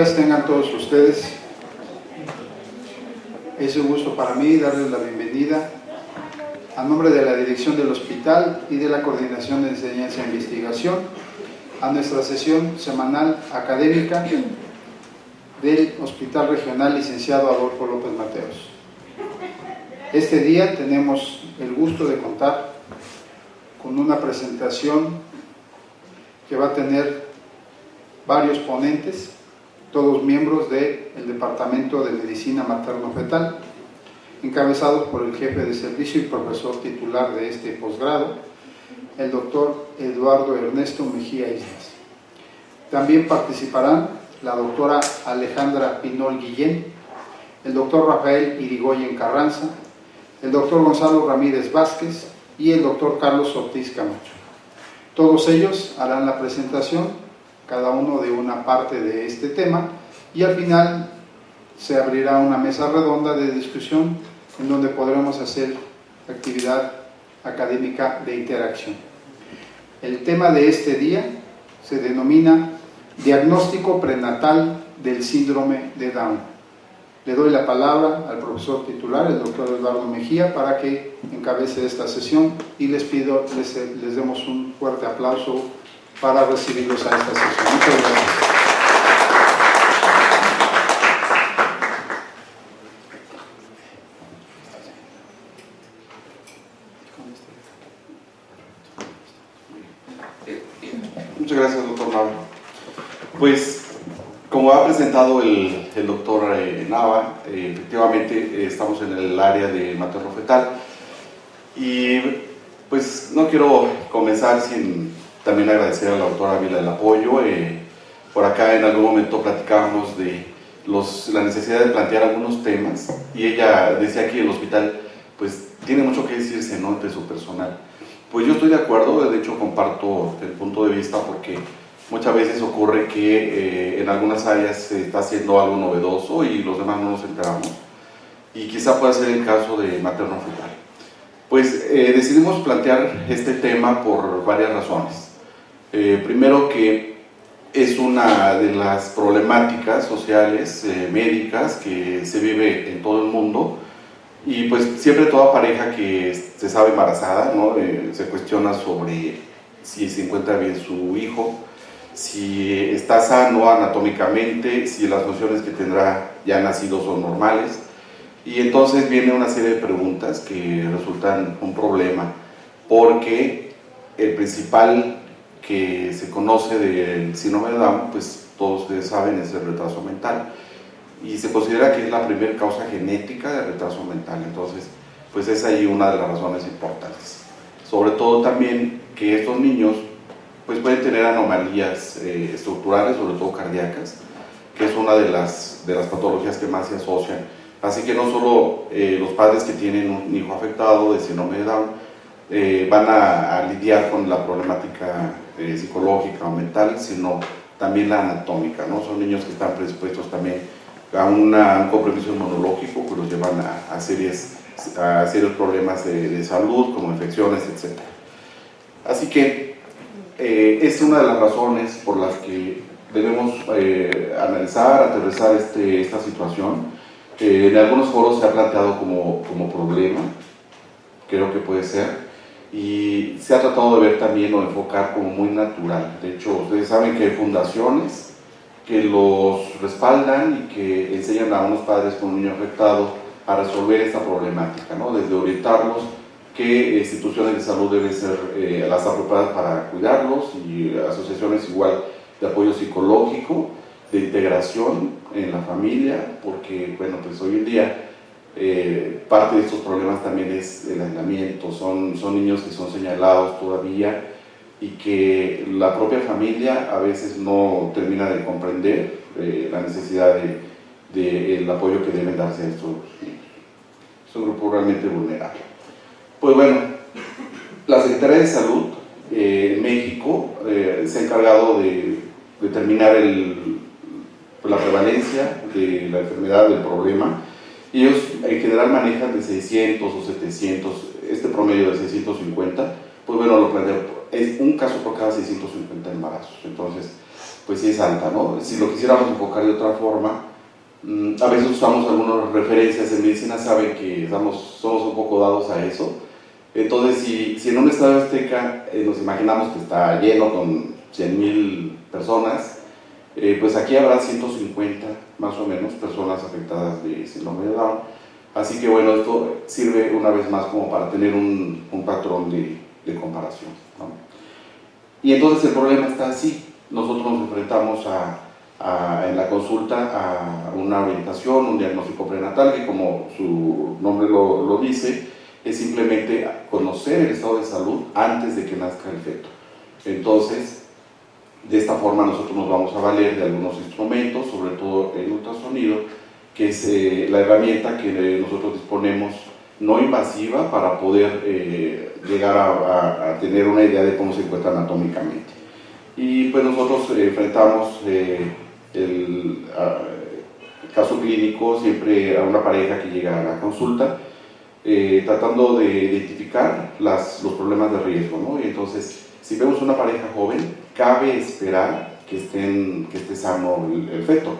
días tengan todos ustedes. Es un gusto para mí darles la bienvenida a nombre de la dirección del hospital y de la Coordinación de Enseñanza e Investigación a nuestra sesión semanal académica del Hospital Regional Licenciado Adolfo López Mateos. Este día tenemos el gusto de contar con una presentación que va a tener varios ponentes, todos miembros del Departamento de Medicina Materno-Fetal, encabezados por el jefe de servicio y profesor titular de este posgrado, el doctor Eduardo Ernesto Mejía Islas. También participarán la doctora Alejandra Pinol Guillén, el doctor Rafael Irigoyen Carranza, el doctor Gonzalo Ramírez Vázquez y el doctor Carlos Ortiz Camacho. Todos ellos harán la presentación, cada uno de una parte de este tema, y al final se abrirá una mesa redonda de discusión en donde podremos hacer actividad académica de interacción. El tema de este día se denomina Diagnóstico prenatal del síndrome de Down. Le doy la palabra al profesor titular, el doctor Eduardo Mejía, para que encabece esta sesión y les pido, les demos un fuerte aplauso para recibirlos a esta sesión. Muchas gracias. Muchas gracias, doctor Nava. Pues, como ha presentado el doctor Nava, efectivamente estamos en el área de materno-fetal y pues no quiero comenzar sin también agradecer a la doctora Ávila el apoyo. Por acá en algún momento platicábamos de la necesidad de plantear algunos temas y ella decía que el hospital pues tiene mucho que decirse, ¿no?, de su personal. Pues yo estoy de acuerdo, de hecho comparto el punto de vista porque muchas veces ocurre que en algunas áreas se está haciendo algo novedoso y los demás no nos enteramos, y quizá pueda ser el caso de materno-fetal. Pues decidimos plantear este tema por varias razones. Primero, que es una de las problemáticas sociales, médicas, que se vive en todo el mundo, y pues siempre toda pareja que se sabe embarazada, ¿no?, se cuestiona sobre si se encuentra bien su hijo, si está sano anatómicamente, si las funciones que tendrá ya nacido son normales, y entonces viene una serie de preguntas que resultan un problema, porque el principal que se conoce del síndrome de Down, pues todos ustedes saben, es el retraso mental, y se considera que es la primera causa genética de retraso mental. Entonces pues es ahí una de las razones importantes, sobre todo también que estos niños pues pueden tener anomalías estructurales, sobre todo cardíacas, que es una de las patologías que más se asocian. Así que no solo los padres que tienen un hijo afectado de síndrome de Down van a lidiar con la problemática psicológica o mental, sino también la anatómica, ¿no? Son niños que están predispuestos también a un compromiso inmunológico que los llevan a serios problemas de salud, como infecciones, etc. Así que es una de las razones por las que debemos analizar, aterrizar esta situación. En algunos foros se ha planteado como problema, creo que puede ser, y se ha tratado de ver también o enfocar como muy natural. De hecho, ustedes saben que hay fundaciones que los respaldan y que enseñan a unos padres con un niño afectado a resolver esta problemática, ¿no?, desde orientarlos qué instituciones de salud deben ser las apropiadas para cuidarlos, y asociaciones igual de apoyo psicológico, de integración en la familia, porque bueno, pues hoy en día parte de estos problemas también es el aislamiento. Son niños que son señalados todavía y que la propia familia a veces no termina de comprender la necesidad del apoyo que deben darse a estos niños. Es un grupo realmente vulnerable. Pues bueno, la Secretaría de Salud en México se ha encargado de determinar la prevalencia de la enfermedad, del problema. Ellos en general manejan de 600 o 700, este promedio de 650, pues bueno, lo plantean, es un caso por cada 650 embarazos. Entonces, pues sí es alta, ¿no? Si lo quisiéramos enfocar de otra forma, a veces usamos algunas referencias en medicina, saben que somos un poco dados a eso. Entonces, si en un estadio azteca nos imaginamos que está lleno con 100,000 personas, pues aquí habrá 150 más o menos personas afectadas de síndrome de Down. Así que bueno, esto sirve una vez más como para tener un patrón de comparación, ¿no? Y entonces el problema está así. Nosotros nos enfrentamos en la consulta a una orientación, un diagnóstico prenatal, que como su nombre lo dice, es simplemente conocer el estado de salud antes de que nazca el feto. Entonces, de esta forma nosotros nos vamos a valer de algunos instrumentos, sobre todo el ultrasonido, que es la herramienta que nosotros disponemos no invasiva para poder llegar a tener una idea de cómo se encuentra anatómicamente. Y pues nosotros enfrentamos el caso clínico siempre a una pareja que llega a la consulta, tratando de identificar los problemas de riesgo, ¿no? Y entonces, si vemos una pareja joven, cabe esperar que esté sano el feto.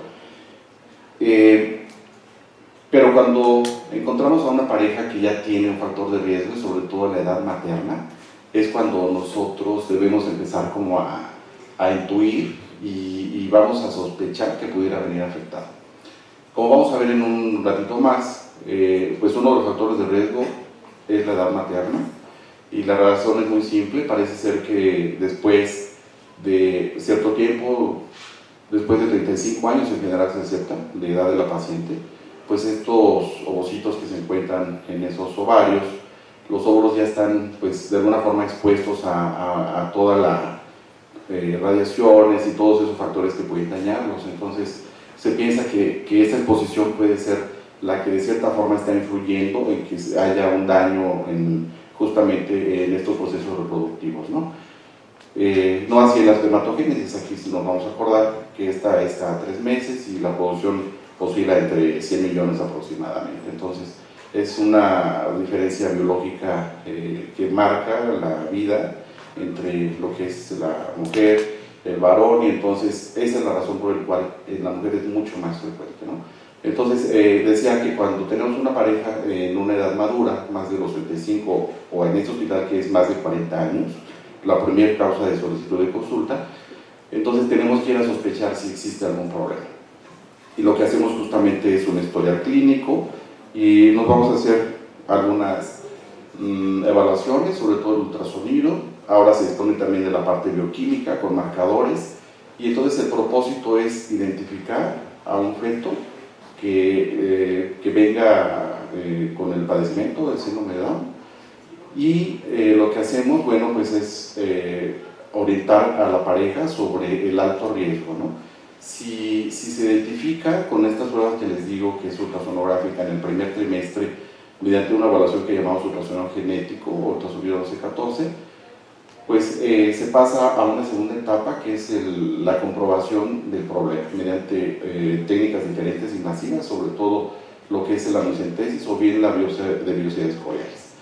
Pero cuando encontramos a una pareja que ya tiene un factor de riesgo, y sobre todo la edad materna, es cuando nosotros debemos empezar como a intuir y vamos a sospechar que pudiera venir afectado. Como vamos a ver en un ratito más, pues uno de los factores de riesgo es la edad materna, y la razón es muy simple. Parece ser que después de cierto tiempo, después de 35 años en general se acepta la edad de la paciente, pues estos ovocitos que se encuentran en esos ovarios, los óvulos ya están pues de alguna forma expuestos a toda la radiaciones y todos esos factores que pueden dañarlos. Entonces se piensa que esa exposición puede ser la que de cierta forma está influyendo en que haya un daño justamente en estos procesos reproductivos, ¿no? No así en la espermatogénesis. Aquí sí nos vamos a acordar que esta está a 3 meses y la producción oscila entre 100 millones aproximadamente. Entonces es una diferencia biológica que marca la vida entre lo que es la mujer, el varón, y entonces esa es la razón por la cual en la mujer es mucho más frecuente, ¿no? Entonces decía que cuando tenemos una pareja en una edad madura, más de los 35, o en este hospital que es más de 40 años, la primera causa de solicitud de consulta, entonces tenemos que ir a sospechar si existe algún problema. Y lo que hacemos justamente es un historial clínico y nos vamos a hacer algunas evaluaciones, sobre todo el ultrasonido. Ahora se dispone también de la parte bioquímica con marcadores, y entonces el propósito es identificar a un feto que venga con el padecimiento del síndrome de Down, y lo que hacemos, bueno, pues es orientar a la pareja sobre el alto riesgo, ¿no? Si se identifica con estas pruebas que les digo, que es ultrasonográfica en el primer trimestre, mediante una evaluación que llamamos ultrasonido genético o ultrasonido 12-14, pues se pasa a una segunda etapa, que es la comprobación del problema mediante técnicas diferentes invasivas, sobre todo lo que es la amniocentesis o bien la biopsia de biocides coriales.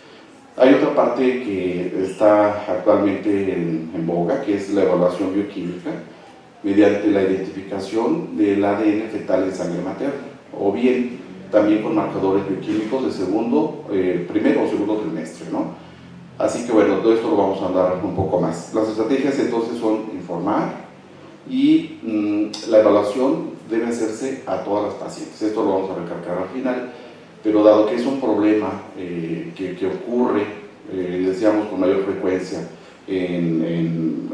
Hay otra parte que está actualmente en boga, que es la evaluación bioquímica mediante la identificación del ADN fetal en sangre materna, o bien también con marcadores bioquímicos de primero o segundo trimestre, ¿no? Así que bueno, todo esto lo vamos a andar un poco más. Las estrategias entonces son informar, y la evaluación debe hacerse a todas las pacientes. Esto lo vamos a recalcar al final, pero dado que es un problema que ocurre, decíamos, con mayor frecuencia en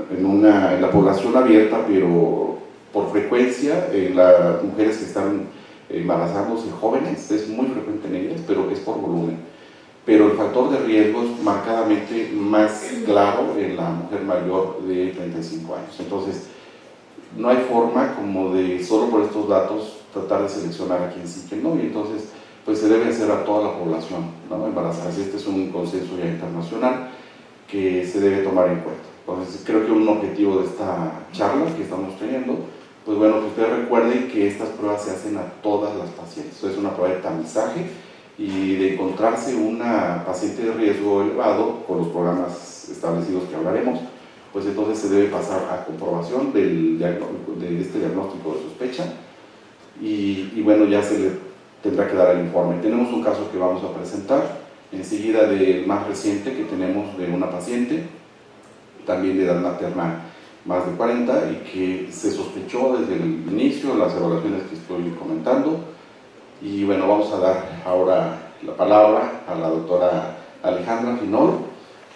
la población abierta, pero por frecuencia en las mujeres que están embarazándose jóvenes, es muy frecuente en ellas, pero es por volumen. Pero el factor de riesgo es marcadamente más claro en la mujer mayor de 35 años. Entonces, no hay forma como de, solo por estos datos, tratar de seleccionar a quien sí, quien no, y entonces pues se debe hacer a toda la población, ¿no?, embarazada. Este es un consenso ya internacional que se debe tomar en cuenta. Entonces creo que un objetivo de esta charla que estamos teniendo, pues bueno, que ustedes recuerden que estas pruebas se hacen a todas las pacientes. Es una prueba de tamizaje, y de encontrarse una paciente de riesgo elevado, con los programas establecidos que hablaremos, pues entonces se debe pasar a comprobación de este diagnóstico de sospecha y bueno, ya se le tendrá que dar el informe. Tenemos un caso que vamos a presentar enseguida del más reciente que tenemos de una paciente, también de edad materna más de 40 y que se sospechó desde el inicio, las evaluaciones que estoy comentando. Y bueno, vamos a dar ahora la palabra a la doctora Alejandra Finol.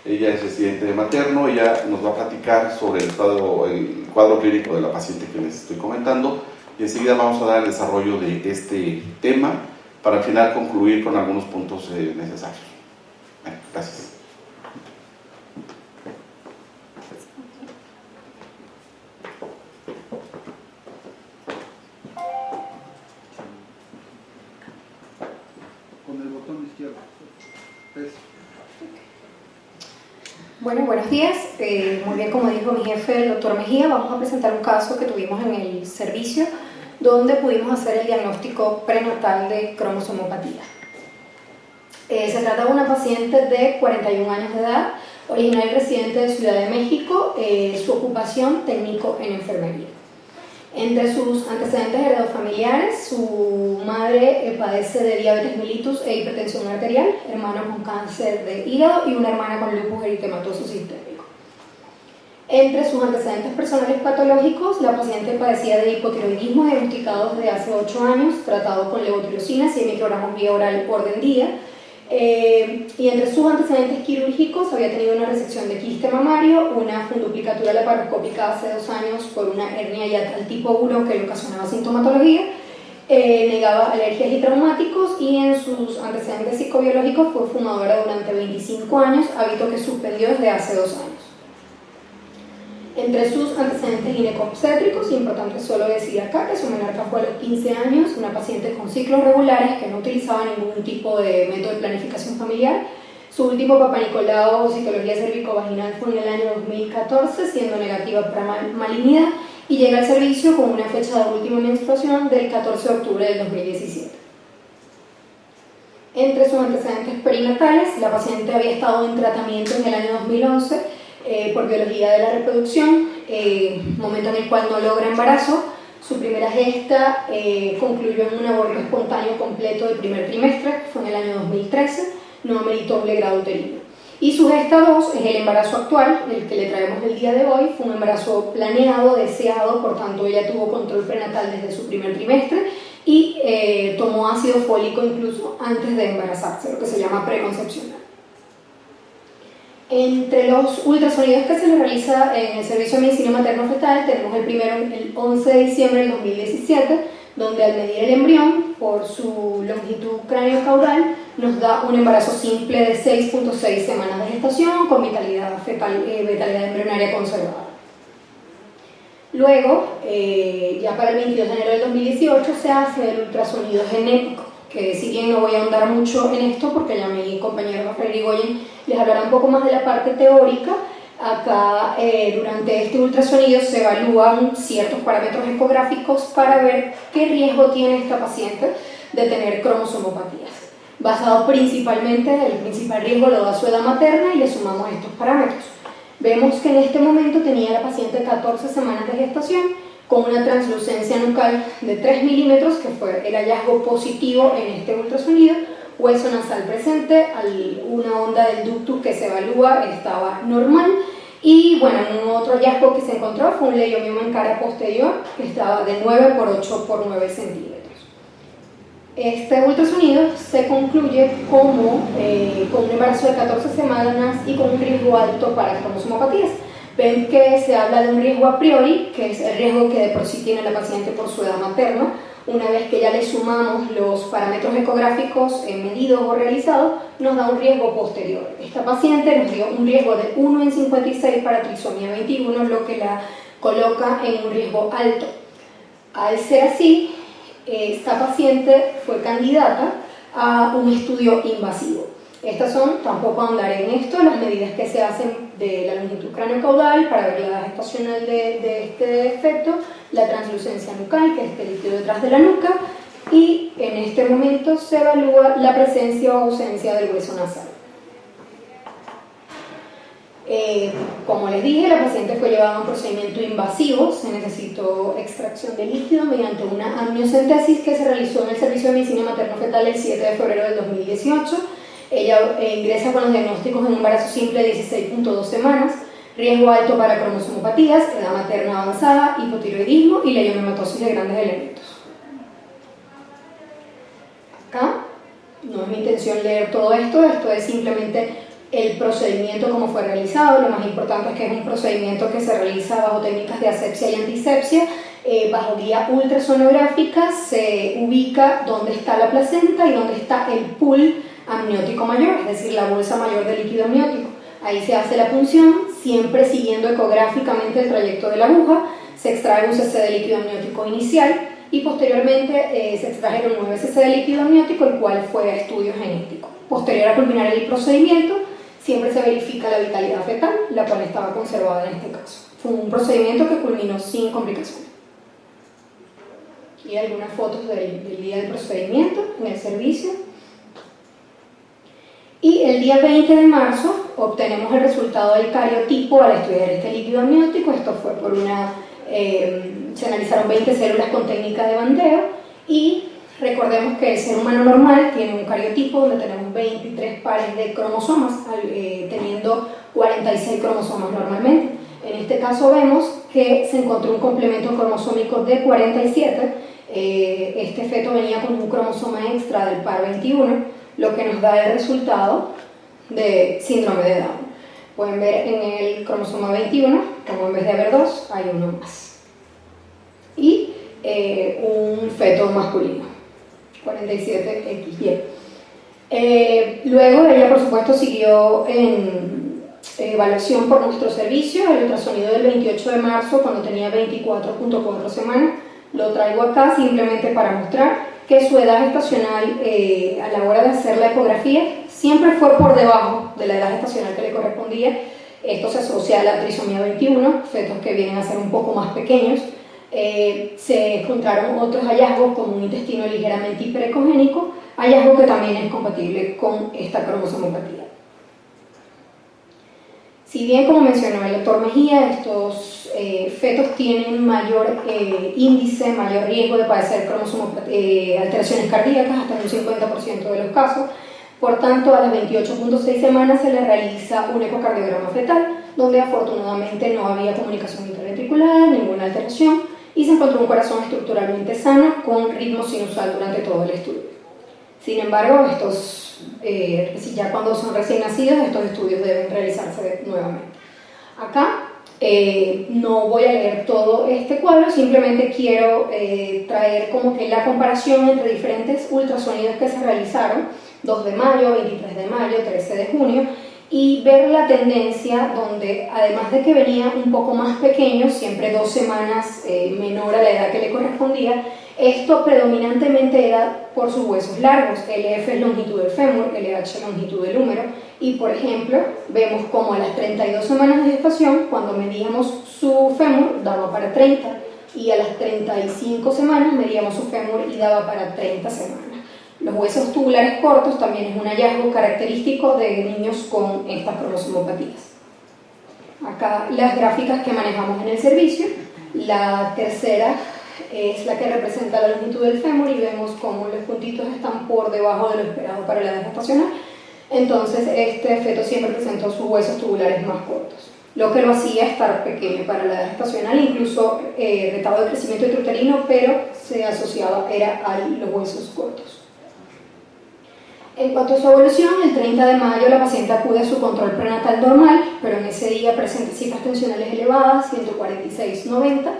Ella es residente de materno, ella nos va a platicar sobre el cuadro clínico de la paciente que les estoy comentando y enseguida vamos a dar el desarrollo de este tema para al final concluir con algunos puntos necesarios. Bueno, gracias. Con el botón izquierdo. Eso. Bueno, buenos días. Muy bien, como dijo mi jefe, el doctor Mejía, vamos a presentar un caso que tuvimos en el servicio donde pudimos hacer el diagnóstico prenatal de cromosomopatía. Se trata de una paciente de 41 años de edad, originaria y residente de Ciudad de México, su ocupación técnico en enfermería. Entre sus antecedentes heredofamiliares, su madre padece de diabetes mellitus e hipertensión arterial, hermano con cáncer de hígado y una hermana con lupus eritematoso sistémico. Entre sus antecedentes personales patológicos, la paciente padecía de hipotiroidismo diagnosticado desde hace 8 años, tratado con levotirosina, 100 microgramos vía oral orden día. Y entre sus antecedentes quirúrgicos había tenido una resección de quiste mamario, una funduplicatura laparoscópica hace 2 años por una hernia hiatal tipo 1 que le ocasionaba sintomatología, negaba alergias y traumáticos y en sus antecedentes psicobiológicos fue fumadora durante 25 años, hábito que suspendió desde hace 2 años. Entre sus antecedentes ginecobstétricos, importante solo decir acá que su menarca fue a los 15 años, una paciente con ciclos regulares que no utilizaba ningún tipo de método de planificación familiar. Su último Papá Nicolau o citología cervicovaginal fue en el año 2014, siendo negativa para malignidad, y llega al servicio con una fecha de última menstruación del 14 de octubre del 2017. Entre sus antecedentes perinatales, la paciente había estado en tratamiento en el año 2011 por biología de la reproducción, momento en el cual no logra embarazo. Su primera gesta concluyó en un aborto espontáneo completo del primer trimestre, fue en el año 2013, no ameritó un legrado uterino. Y su gesta 2 es el embarazo actual, el que le traemos el día de hoy, fue un embarazo planeado, deseado, por tanto ella tuvo control prenatal desde su primer trimestre y tomó ácido fólico incluso antes de embarazarse, lo que se llama preconcepcional. Entre los ultrasonidos que se le realiza en el servicio de medicina materno-fetal, tenemos el primero el 11 de diciembre del 2017, donde al medir el embrión por su longitud cráneo-caudal nos da un embarazo simple de 6.6 semanas de gestación con vitalidad fetal, vitalidad embrionaria conservada. Luego, ya para el 22 de enero del 2018 se hace el ultrasonido genético, que si bien no voy a ahondar mucho en esto porque ya mi compañero Rafael Irigoyen les hablará un poco más de la parte teórica. Acá durante este ultrasonido se evalúan ciertos parámetros ecográficos para ver qué riesgo tiene esta paciente de tener cromosomopatías. Basado principalmente, el principal riesgo lo da su edad materna y le sumamos estos parámetros. Vemos que en este momento tenía la paciente 14 semanas de gestación con una translucencia nucal de 3 milímetros, que fue el hallazgo positivo en este ultrasonido, hueso nasal presente, una onda del ductus que se evalúa estaba normal, y bueno, un otro hallazgo que se encontró fue un leiomioma en cara posterior que estaba de 9 por 8 por 9 centímetros. Este ultrasonido se concluye como con un embarazo de 14 semanas y con un riesgo alto para cromosomopatías. Ven que se habla de un riesgo a priori, que es el riesgo que de por sí tiene la paciente por su edad materna. Una vez que ya le sumamos los parámetros ecográficos medidos o realizados, nos da un riesgo posterior. Esta paciente nos dio un riesgo de 1 en 56 para trisomía 21, lo que la coloca en un riesgo alto. Al ser así, esta paciente fue candidata a un estudio invasivo. Estas son, tampoco ahondaré en esto, las medidas que se hacen de la longitud cráneo-caudal para ver la edad gestacional de este defecto, la translucencia nucal, que es este líquido detrás de la nuca, y en este momento se evalúa la presencia o ausencia del hueso nasal. Como les dije, la paciente fue llevada a un procedimiento invasivo, se necesitó extracción de líquido mediante una amniocentesis que se realizó en el Servicio de Medicina Materno-Fetal el 7 de febrero del 2018. Ella ingresa con los diagnósticos de un embarazo simple de 16.2 semanas, riesgo alto para cromosomopatías, edad materna avanzada, hipotiroidismo y leiomimatosis de grandes elementos. Acá no es mi intención leer todo esto, esto es simplemente el procedimiento como fue realizado. Lo más importante es que es un procedimiento que se realiza bajo técnicas de asepsia y antisepsia, bajo guía ultrasonográfica. Se ubica dónde está la placenta y dónde está el pool amniótico mayor, es decir, la bolsa mayor de líquido amniótico. Ahí se hace la punción, siempre siguiendo ecográficamente el trayecto de la aguja. Se extrae un cc de líquido amniótico inicial y posteriormente se extrajeron 9 cc de líquido amniótico, el cual fue a estudio genético. Posterior a culminar el procedimiento, siempre se verifica la vitalidad fetal, la cual estaba conservada en este caso. Fue un procedimiento que culminó sin complicaciones. Aquí algunas fotos del día del procedimiento en el servicio. Y el día 20 de marzo obtenemos el resultado del cariotipo al estudiar este líquido amniótico. Esto fue por se analizaron 20 células con técnica de bandeo y recordemos que el ser humano normal tiene un cariotipo donde tenemos 23 pares de cromosomas, teniendo 46 cromosomas normalmente. En este caso vemos que se encontró un complemento cromosómico de 47. Este feto venía con un cromosoma extra del par 21, lo que nos da el resultado de síndrome de Down. Pueden ver en el cromosoma 21, como en vez de haber 2, hay uno más. Y un feto masculino, 47XY. Luego ella, por supuesto, siguió en evaluación por nuestro servicio. El ultrasonido del 28 de marzo, cuando tenía 24.4 semanas, lo traigo acá simplemente para mostrar que su edad gestacional a la hora de hacer la ecografía siempre fue por debajo de la edad gestacional que le correspondía. Esto se asocia a la trisomía 21, fetos que vienen a ser un poco más pequeños. Se encontraron otros hallazgos como un intestino ligeramente hiperecogénico, hallazgo que también es compatible con esta cromosomopatía. Si bien, como mencionó el doctor Mejía, estos fetos tienen mayor índice, mayor riesgo de padecer alteraciones cardíacas, hasta un 50% de los casos. Por tanto, a las 28.6 semanas se le realiza un ecocardiograma fetal, donde afortunadamente no había comunicación interventricular, ninguna alteración, y se encontró un corazón estructuralmente sano con ritmo sinusal durante todo el estudio. Sin embargo, ya cuando son recién nacidos, estos estudios deben realizarse nuevamente. Acá no voy a leer todo este cuadro, simplemente quiero traer como que la comparación entre diferentes ultrasonidos que se realizaron, 2 de mayo, 23 de mayo, 13 de junio, y ver la tendencia donde, además de que venía un poco más pequeño, siempre 2 semanas menor a la edad que le correspondía, esto predominantemente era por sus huesos largos. LF es longitud del fémur, LH longitud del húmero, y por ejemplo, vemos como a las 32 semanas de gestación, cuando medíamos su fémur, daba para 30, y a las 35 semanas medíamos su fémur y daba para 30 semanas. Los huesos tubulares cortos también es un hallazgo característico de niños con estas cromosomopatías. Acá las gráficas que manejamos en el servicio. La tercera es la que representa la longitud del fémur y vemos cómo los puntitos están por debajo de lo esperado para la edad gestacional. Entonces este feto siempre presentó sus huesos tubulares más cortos, lo que lo hacía estar pequeño para la edad gestacional, incluso retardo de crecimiento intrauterino, pero se asociaba a los huesos cortos. En cuanto a su evolución, el 30 de mayo la paciente acude a su control prenatal normal, pero en ese día presenta cifras tensionales elevadas, 146/90,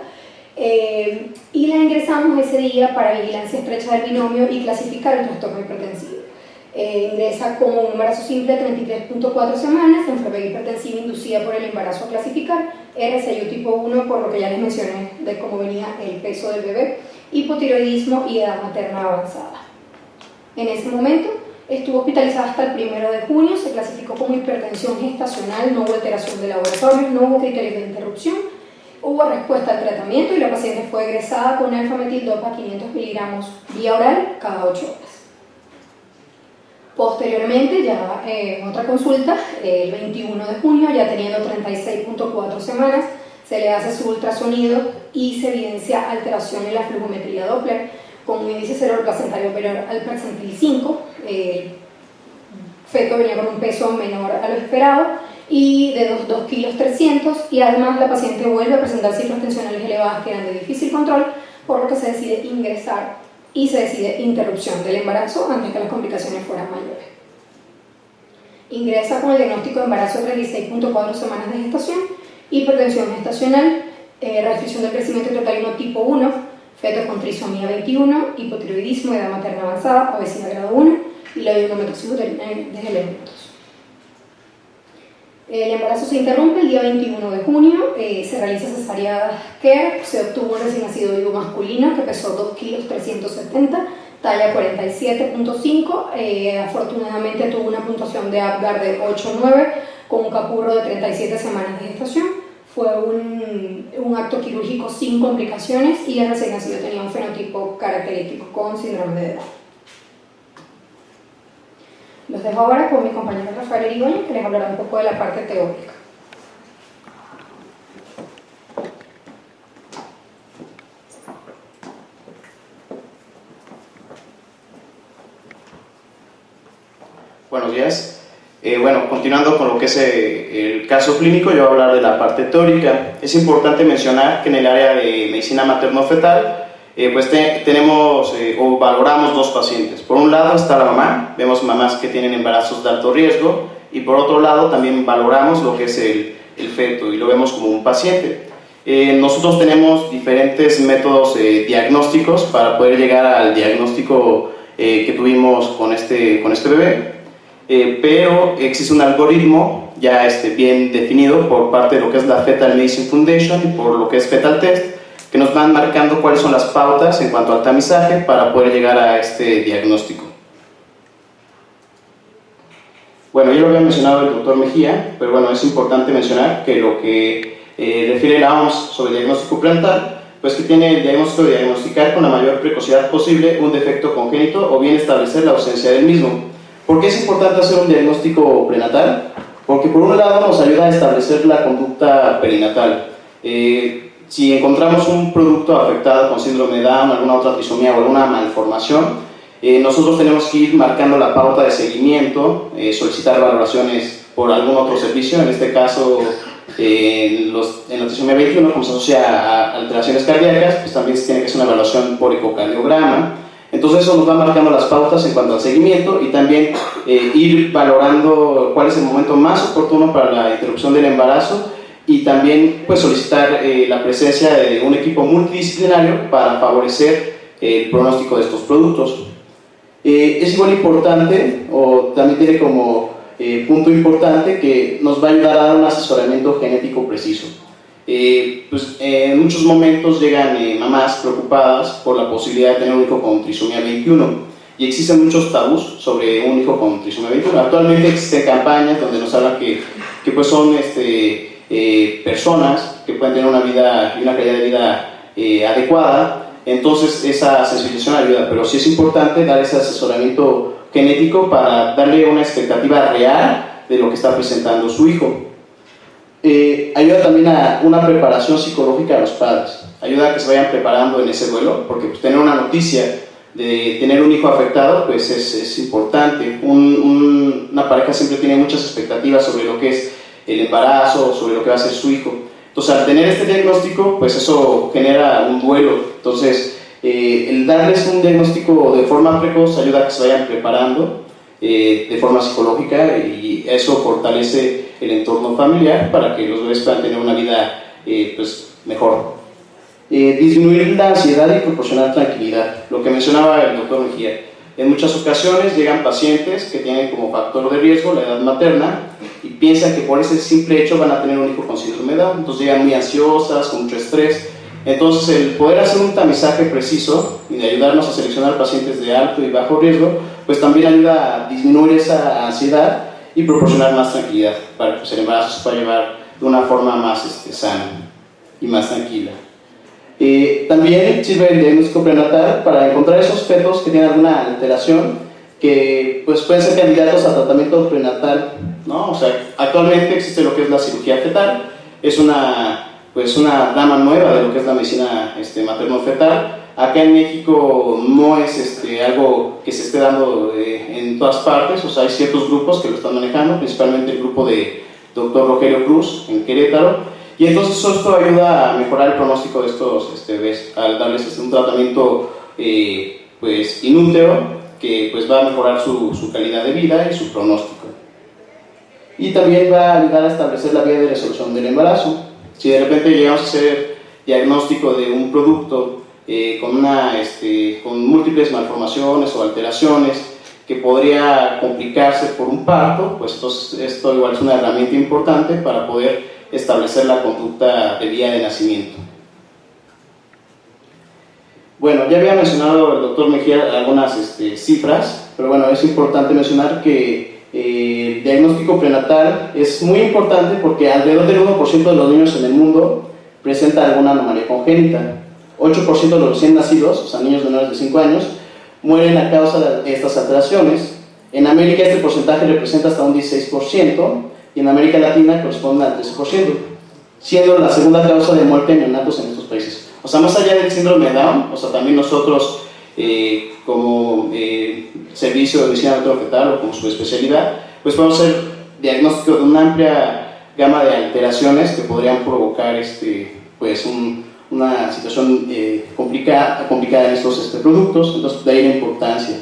y la ingresamos ese día para vigilancia estrecha del binomio y clasificar el trastorno hipertensivo. Ingresa como un embarazo simple de 33.4 semanas, enfermedad hipertensiva inducida por el embarazo a clasificar, RSIU tipo 1, por lo que ya les mencioné de cómo venía el peso del bebé, hipotiroidismo y edad materna avanzada. En ese momento estuvo hospitalizada hasta el 1 de junio, se clasificó como hipertensión gestacional, no hubo alteración de laboratorio, no hubo criterios de interrupción, hubo respuesta al tratamiento y la paciente fue egresada con alfametildopa 500 miligramos vía oral cada 8 horas. Posteriormente, ya en otra consulta, el 21 de junio, ya teniendo 36.4 semanas, se le hace su ultrasonido y se evidencia alteración en la flujometría Doppler con un índice cerebroplacentario superior al percentil 5. El feto venía con un peso menor a lo esperado y de 2 kilos 300, y además la paciente vuelve a presentar cifras tensionales elevadas que eran de difícil control, por lo que se decide ingresar y se decide interrupción del embarazo antes que las complicaciones fueran mayores. Ingresa con el diagnóstico de embarazo de 36.4 semanas de gestación, hipertensión gestacional, restricción del crecimiento intrauterino tipo 1, feto con trisomía 21, hipotiroidismo, edad materna avanzada, obesidad grado 1 y la endometriosis uterina de elementos. El embarazo se interrumpe el día 21 de junio, se realiza cesárea care, se obtuvo un recién nacido vivo masculino que pesó 2 kilos 370, talla 47.5, afortunadamente tuvo una puntuación de Apgar de 8.9 con un capurro de 37 semanas de gestación. Fue un acto quirúrgico sin complicaciones y el recién nacido tenía un fenotipo característico con síndrome de Down. Los dejo ahora con mi compañero Rafael Irigoyen, que les hablará un poco de la parte teórica. Buenos días. Bueno, continuando con lo que es el caso clínico, yo voy a hablar de la parte teórica. Es importante mencionar que en el área de medicina materno-fetal pues tenemos o valoramos dos pacientes. Por un lado está la mamá, vemos mamás que tienen embarazos de alto riesgo, y por otro lado también valoramos lo que es el feto y lo vemos como un paciente. Nosotros tenemos diferentes métodos diagnósticos para poder llegar al diagnóstico que tuvimos con este bebé. Pero existe un algoritmo ya bien definido por parte de lo que es la Fetal Medicine Foundation y por lo que es Fetal Test, que nos van marcando cuáles son las pautas en cuanto al tamizaje para poder llegar a este diagnóstico. Bueno, ya lo había mencionado el doctor Mejía, pero bueno, es importante mencionar que lo que refiere la OMS sobre el diagnóstico prenatal, pues que tiene el diagnóstico de diagnosticar con la mayor precocidad posible un defecto congénito o bien establecer la ausencia del mismo. ¿Por qué es importante hacer un diagnóstico prenatal? Porque por un lado nos ayuda a establecer la conducta perinatal. Si encontramos un producto afectado con síndrome de Down, alguna otra trisomía o alguna malformación, nosotros tenemos que ir marcando la pauta de seguimiento, solicitar valoraciones por algún otro servicio, en este caso en la trisomía 21, como se asocia a alteraciones cardíacas, pues también se tiene que hacer una evaluación por ecocardiograma. Entonces eso nos va marcando las pautas en cuanto al seguimiento y también ir valorando cuál es el momento más oportuno para la interrupción del embarazo, y también pues solicitar la presencia de un equipo multidisciplinario para favorecer el pronóstico de estos productos. Es igual importante, o también tiene como punto importante, que nos va a ayudar a dar un asesoramiento genético preciso. Pues en muchos momentos llegan mamás preocupadas por la posibilidad de tener un hijo con trisomía 21, y existen muchos tabús sobre un hijo con trisomía 21. Actualmente existen campañas donde nos hablan que pues son personas que pueden tener una vida y una calidad de vida adecuada. Entonces esa sensibilización ayuda, pero sí es importante dar ese asesoramiento genético para darle una expectativa real de lo que está presentando su hijo. Ayuda también a una preparación psicológica a los padres, ayuda a que se vayan preparando en ese duelo, porque pues, tener una noticia de tener un hijo afectado pues es importante. Una pareja siempre tiene muchas expectativas sobre lo que es el embarazo, sobre lo que va a ser su hijo. Entonces, al tener este diagnóstico, pues eso genera un duelo. Entonces, el darles un diagnóstico de forma precoz ayuda a que se vayan preparando de forma psicológica, y eso fortalece el entorno familiar para que los bebés puedan tener una vida pues, mejor. Disminuir la ansiedad y proporcionar tranquilidad, lo que mencionaba el doctor Mejía. En muchas ocasiones llegan pacientes que tienen como factor de riesgo la edad materna y piensan que por ese simple hecho van a tener un hijo con síndrome de Down. Entonces llegan muy ansiosas, con mucho estrés. Entonces el poder hacer un tamizaje preciso y de ayudarnos a seleccionar pacientes de alto y bajo riesgo, pues también ayuda a disminuir esa ansiedad y proporcionar más tranquilidad para que el embarazo se pueda llevar de una forma más sana y más tranquila. También sirve el diagnóstico prenatal para encontrar esos fetos que tienen alguna alteración que pues pueden ser candidatos a tratamiento prenatal, ¿no? O sea, actualmente existe lo que es la cirugía fetal, es una rama nueva de lo que es la medicina materno-fetal. Acá en México no es algo que se esté dando en todas partes, o sea, hay ciertos grupos que lo están manejando, principalmente el grupo de Dr. Rogelio Cruz en Querétaro, y entonces esto ayuda a mejorar el pronóstico de estos bebés al darles un tratamiento pues inútero que pues va a mejorar su calidad de vida y su pronóstico. Y también va a ayudar a establecer la vía de resolución del embarazo. Si de repente llegamos a hacer diagnóstico de un producto con múltiples malformaciones o alteraciones que podría complicarse por un parto, pues entonces esto igual es una herramienta importante para poder establecer la conducta de vía de nacimiento. Bueno, ya había mencionado el doctor Mejía algunas cifras, pero bueno, es importante mencionar que el diagnóstico prenatal es muy importante porque alrededor del 1% de los niños en el mundo presenta alguna anomalía congénita. 8% de los recién nacidos, o sea, niños menores de 5 años, mueren a causa de estas alteraciones. En América este porcentaje representa hasta un 16% y en América Latina corresponde al 13%, siendo la segunda causa de muerte en neonatos en estos países. O sea, más allá del síndrome de Down, o sea, también nosotros como servicio de medicina materno-fetal o como su especialidad, pues podemos hacer diagnóstico de una amplia gama de alteraciones que podrían provocar pues una situación complicada en estos productos, entonces de ahí la importancia.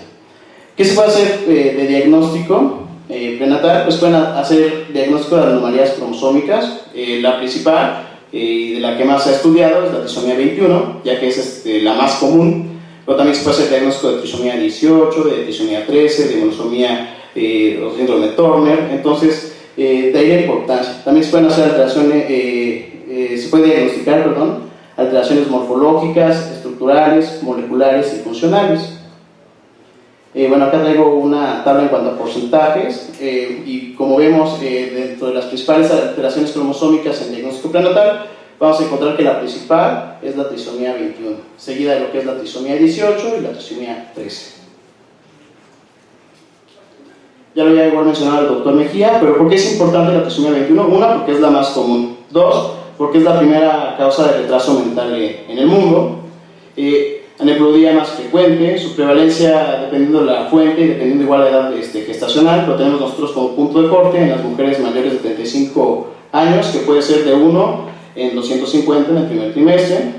¿Qué se puede hacer de diagnóstico prenatal? Pues pueden hacer diagnóstico de anomalías cromosómicas. La principal y de la que más se ha estudiado es la trisomía 21, ya que es la más común, pero también se puede hacer diagnóstico de trisomía 18, de trisomía 13, de monosomía o síndrome de Turner. Entonces, de ahí la importancia. También se pueden hacer alteraciones, se puede diagnosticar, alteraciones morfológicas, estructurales, moleculares y funcionales. Bueno, acá traigo una tabla en cuanto a porcentajes y como vemos dentro de las principales alteraciones cromosómicas en diagnóstico prenatal vamos a encontrar que la principal es la trisomía 21, seguida de lo que es la trisomía 18 y la trisomía 13. Ya lo había igual mencionado el doctor Mejía, pero ¿por qué es importante la trisomía 21? Una, porque es la más común. Dos, porque es la primera causa de retraso mental en el mundo. Aneuploidía más frecuente, su prevalencia dependiendo de la fuente y dependiendo igual de la edad gestacional, pero tenemos nosotros como punto de corte en las mujeres mayores de 35 años, que puede ser de 1 en 250 en el primer trimestre.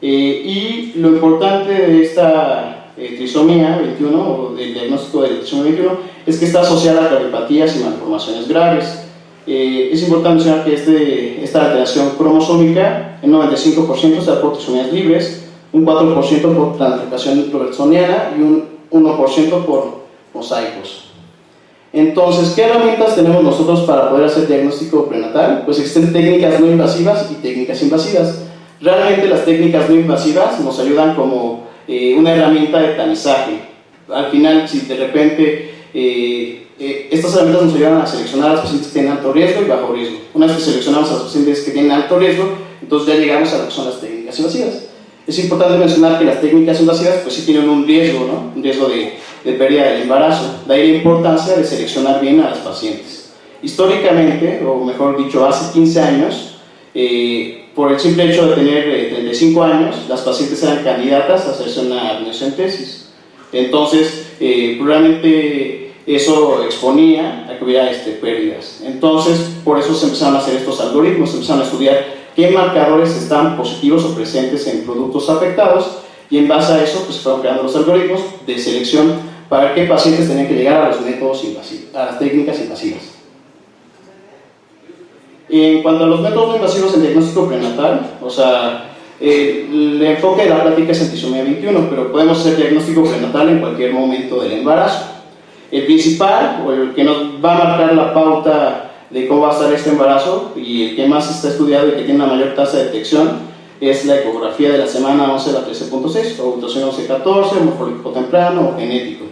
Y lo importante de esta trisomía 21, o del diagnóstico de la trisomía 21, es que está asociada a cardiopatías y malformaciones graves. Es importante mencionar que esta alteración cromosómica, el 95% se da por trisomías libres, un 4% por translocación robertsoniana y un 1% por mosaicos. Entonces, ¿qué herramientas tenemos nosotros para poder hacer diagnóstico prenatal? Pues existen técnicas no invasivas y técnicas invasivas. Realmente las técnicas no invasivas nos ayudan como una herramienta de tamizaje. Al final, si de repente estas herramientas nos ayudan a seleccionar a los pacientes que tienen alto riesgo y bajo riesgo. Una vez que seleccionamos a los pacientes que tienen alto riesgo, entonces ya llegamos a lo que son las técnicas invasivas. Es importante mencionar que las técnicas invasivas pues sí tienen un riesgo, ¿no? Un riesgo de pérdida del embarazo. De ahí la importancia de seleccionar bien a las pacientes. Históricamente, o mejor dicho, hace 15 años, por el simple hecho de tener 35 años, las pacientes eran candidatas a hacerse una amniocentesis. Entonces, probablemente eso exponía a que hubiera pérdidas. Entonces, por eso se empezaron a hacer estos algoritmos, se empezaron a estudiar qué marcadores están positivos o presentes en productos afectados y en base a eso pues fueron creando los algoritmos de selección para qué pacientes tenían que llegar a los métodos invasivos, a las técnicas invasivas. En cuanto a los métodos no invasivos en diagnóstico prenatal, o sea, el enfoque de la plática es en trisomía 21, pero podemos hacer diagnóstico prenatal en cualquier momento del embarazo. El principal, o el que nos va a marcar la pauta de cómo va a estar este embarazo y el que más está estudiado y que tiene una mayor tasa de detección es la ecografía de la semana 11 a la 13.6, o ultrasonido 11-14, morfológico temprano o genético.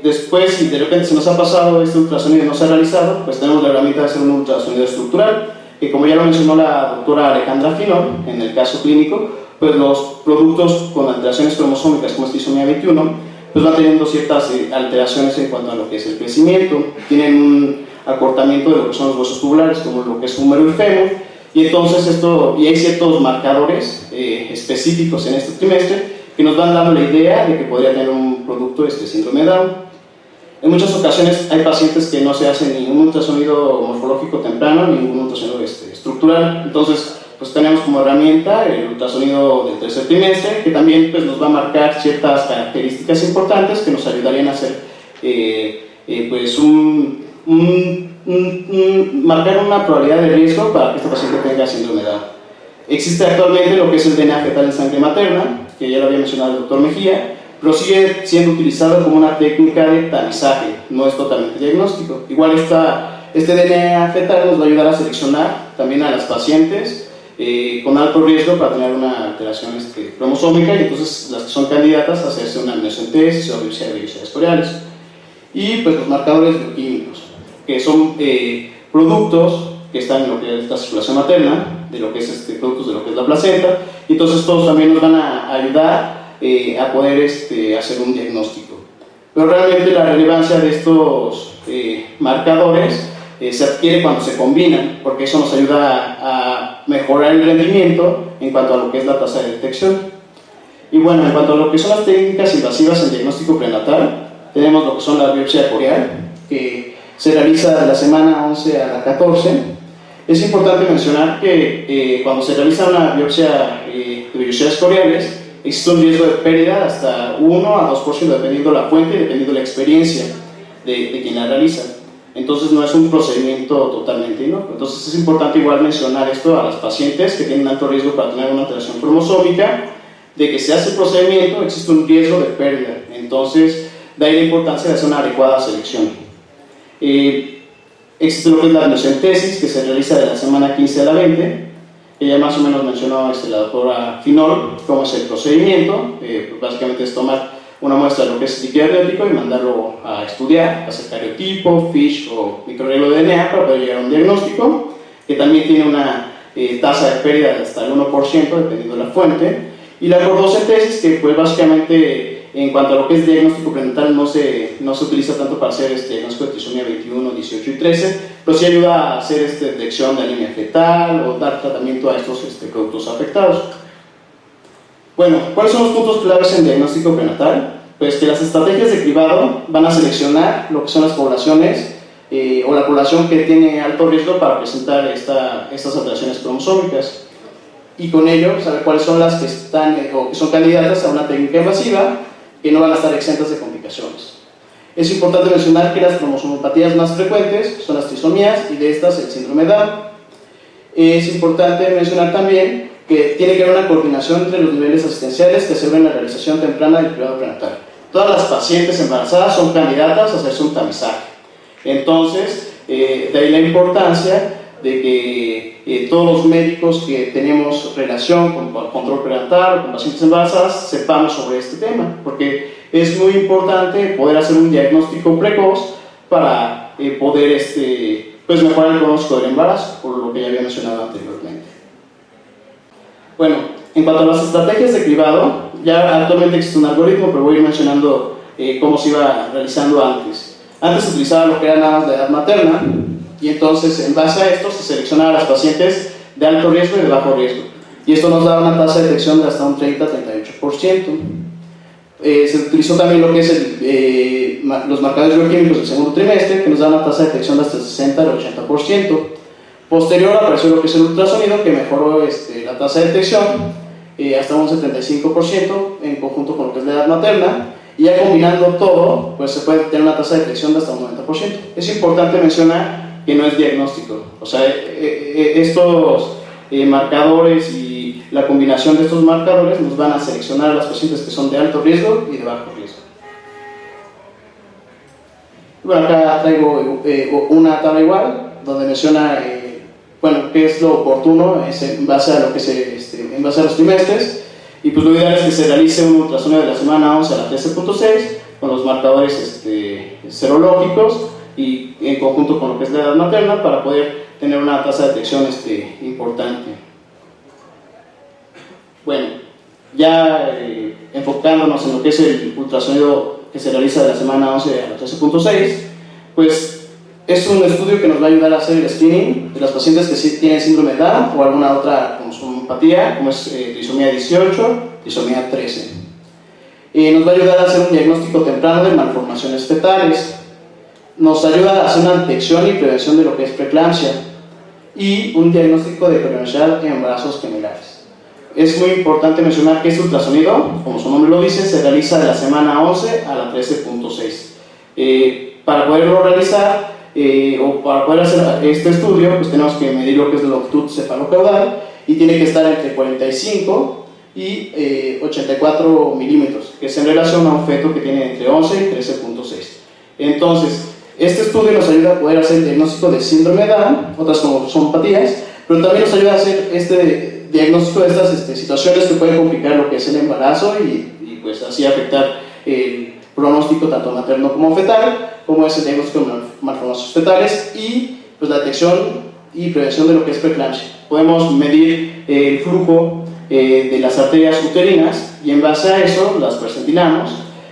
Después, si de repente se nos ha pasado este ultrasonido y no se ha realizado, pues tenemos la herramienta de hacer un ultrasonido estructural, que como ya lo mencionó la doctora Alejandra Finón, en el caso clínico, pues los productos con alteraciones cromosómicas como es trisomía 21, pues van teniendo ciertas alteraciones en cuanto a lo que es el crecimiento, tienen un acortamiento de lo que son los huesos tubulares, como lo que es húmero y fémur, y entonces y hay ciertos marcadores específicos en este trimestre que nos van dando la idea de que podría tener un producto síndrome de Down. En muchas ocasiones hay pacientes que no se hacen ni un ultrasonido morfológico temprano ni un ultrasonido estructural, entonces pues tenemos como herramienta el ultrasonido del tercer trimestre, que también pues, nos va a marcar ciertas características importantes que nos ayudarían a hacer pues marcar una probabilidad de riesgo para que este paciente tenga síndrome de Down. Existe actualmente lo que es el DNA fetal en sangre materna, que ya lo había mencionado el doctor Mejía, pero sigue siendo utilizado como una técnica de tamizaje, no es totalmente diagnóstico. Igual este DNA fetal nos va a ayudar a seleccionar también a las pacientes con alto riesgo para tener una alteración cromosómica, y entonces las que son candidatas a hacerse una amniocentesis o biopsia de vellosidades coreales. Y pues los marcadores bioquímicos, que son productos que están en lo que es la circulación materna, de lo que es productos de lo que es la placenta, y entonces todos también nos van a ayudar a poder hacer un diagnóstico. Pero realmente la relevancia de estos marcadores se adquiere cuando se combinan, porque eso nos ayuda a mejorar el rendimiento en cuanto a lo que es la tasa de detección. Y bueno, en cuanto a lo que son las técnicas invasivas en diagnóstico prenatal, tenemos lo que son la biopsia coreal, que se realiza de la semana 11 a la 14. Es importante mencionar que cuando se realiza una biopsia de vellosidades coreales, existe un riesgo de pérdida hasta 1 a 2% dependiendo la fuente y dependiendo la experiencia de quien la realiza. Entonces no es un procedimiento totalmente inocuo. Entonces es importante igual mencionar esto a las pacientes que tienen alto riesgo para tener una alteración cromosómica, de que se hace el procedimiento existe un riesgo de pérdida. Entonces de ahí la importancia de hacer una adecuada selección. Existe lo que es la amniocentesis, que se realiza de la semana 15 a la 20, que ya más o menos mencionó la doctora Finol cómo es el procedimiento. Pues básicamente es tomar una muestra de lo que es líquido amniótico y mandarlo a estudiar, hacer cariotipo, FISH o microarreglo de DNA para poder llegar a un diagnóstico, que también tiene una tasa de pérdida de hasta el 1% dependiendo de la fuente. Y la cordocentesis, que pues básicamente en cuanto a lo que es diagnóstico prenatal no se utiliza tanto para hacer diagnóstico de trisomía 21, 18 y 13, pero sí ayuda a hacer detección de anemia fetal o dar tratamiento a estos productos afectados. Bueno, ¿cuáles son los puntos claves en diagnóstico prenatal? Pues que las estrategias de cribado van a seleccionar lo que son las poblaciones o la población que tiene alto riesgo para presentar estas alteraciones cromosómicas, y con ello saber cuáles son las que están o que son candidatas a una técnica invasiva, que no van a estar exentas de complicaciones. Es importante mencionar que las cromosomopatías más frecuentes son las trisomías, y de estas el síndrome de Down. Es importante mencionar también que tiene que haber una coordinación entre los niveles asistenciales que aseguren la realización temprana del cribado prenatal. Todas las pacientes embarazadas son candidatas a hacerse un tamizaje. Entonces, de ahí la importancia de que todos los médicos que tenemos relación con control prenatal o con pacientes embarazadas sepamos sobre este tema, porque es muy importante poder hacer un diagnóstico precoz para poder pues mejorar el pronóstico del embarazo, por lo que ya había mencionado anteriormente. Bueno, en cuanto a las estrategias de cribado, ya actualmente existe un algoritmo, pero voy a ir mencionando cómo se iba realizando antes. Antes se utilizaba lo que era nada más de edad materna, y entonces en base a esto se seleccionaba a las pacientes de alto riesgo y de bajo riesgo, y esto nos daba una tasa de detección de hasta un 30-38%. Se utilizó también lo que es los marcadores bioquímicos del segundo trimestre, que nos da una tasa de detección de hasta el 60 al 80%. Posterior apareció lo que es el ultrasonido, que mejoró la tasa de detección hasta un 75% en conjunto con lo que es la edad materna, y ya combinando todo, pues se puede tener una tasa de detección de hasta un 90%. Es importante mencionar que no es diagnóstico, o sea, estos marcadores y la combinación de estos marcadores nos van a seleccionar a las pacientes que son de alto riesgo y de bajo riesgo. Bueno, acá traigo una tabla igual, donde menciona bueno, qué es lo oportuno en base a lo que en base a los trimestres, y pues lo ideal es que se realice un ultrasonido de la semana 11 a la 13.6 con los marcadores serológicos y en conjunto con lo que es la edad materna para poder tener una tasa de detección importante. Bueno, ya enfocándonos en lo que es el ultrasonido que se realiza de la semana 11 a la 13.6, pues es un estudio que nos va a ayudar a hacer el screening de las pacientes que sí tienen síndrome de Down o alguna otra cromosomopatía, como es trisomía 18, trisomía 13. Nos va a ayudar a hacer un diagnóstico temprano de malformaciones fetales, nos ayuda a hacer una detección y prevención de lo que es preeclampsia y un diagnóstico de periodontalidad en embarazos gemelares. Es muy importante mencionar que este ultrasonido, como su nombre lo dice, se realiza de la semana 11 a la 13.6. Para poderlo realizar o para poder hacer este estudio, pues tenemos que medir lo que es la longitud cefalocaudal y tiene que estar entre 45 y 84 milímetros, que es en relación a un feto que tiene entre 11 y 13.6. Entonces, este estudio nos ayuda a poder hacer el diagnóstico de síndrome de Down, otras cromosomopatías, pero también nos ayuda a hacer este diagnóstico de estas situaciones que pueden complicar lo que es el embarazo y pues así afectar el pronóstico tanto materno como fetal, como es el diagnóstico de malformaciones fetales y pues la detección y prevención de lo que es preeclampsia. Podemos medir el flujo de las arterias uterinas y en base a eso las percentilamos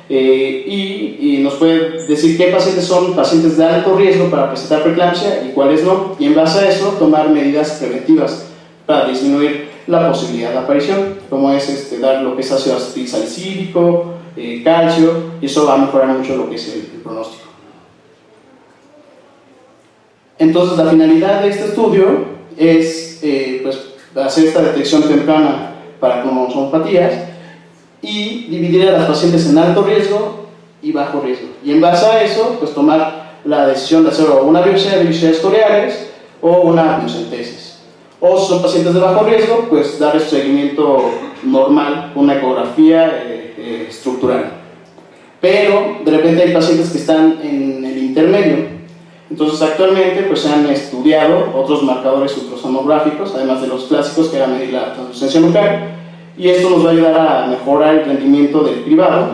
y nos puede decir qué pacientes son pacientes de alto riesgo para presentar preeclampsia y cuáles no, y en base a eso tomar medidas preventivas para disminuir la posibilidad de aparición, como es dar lo que es ácido acetilsalicílico, calcio, y eso va a mejorar mucho lo que es el pronóstico. Entonces la finalidad de este estudio es pues, hacer esta detección temprana para cromosomopatías y dividir a las pacientes en alto riesgo y bajo riesgo, y en base a eso pues tomar la decisión de hacer una biopsia de biopsias coreales o una biocentesis, o si son pacientes de bajo riesgo pues darles seguimiento normal con una ecografía estructural. Pero de repente hay pacientes que están en el intermedio. Entonces actualmente pues se han estudiado otros marcadores ultrasonográficos, además de los clásicos que era medir la translucencia nuclear, y esto nos va a ayudar a mejorar el rendimiento del cribado,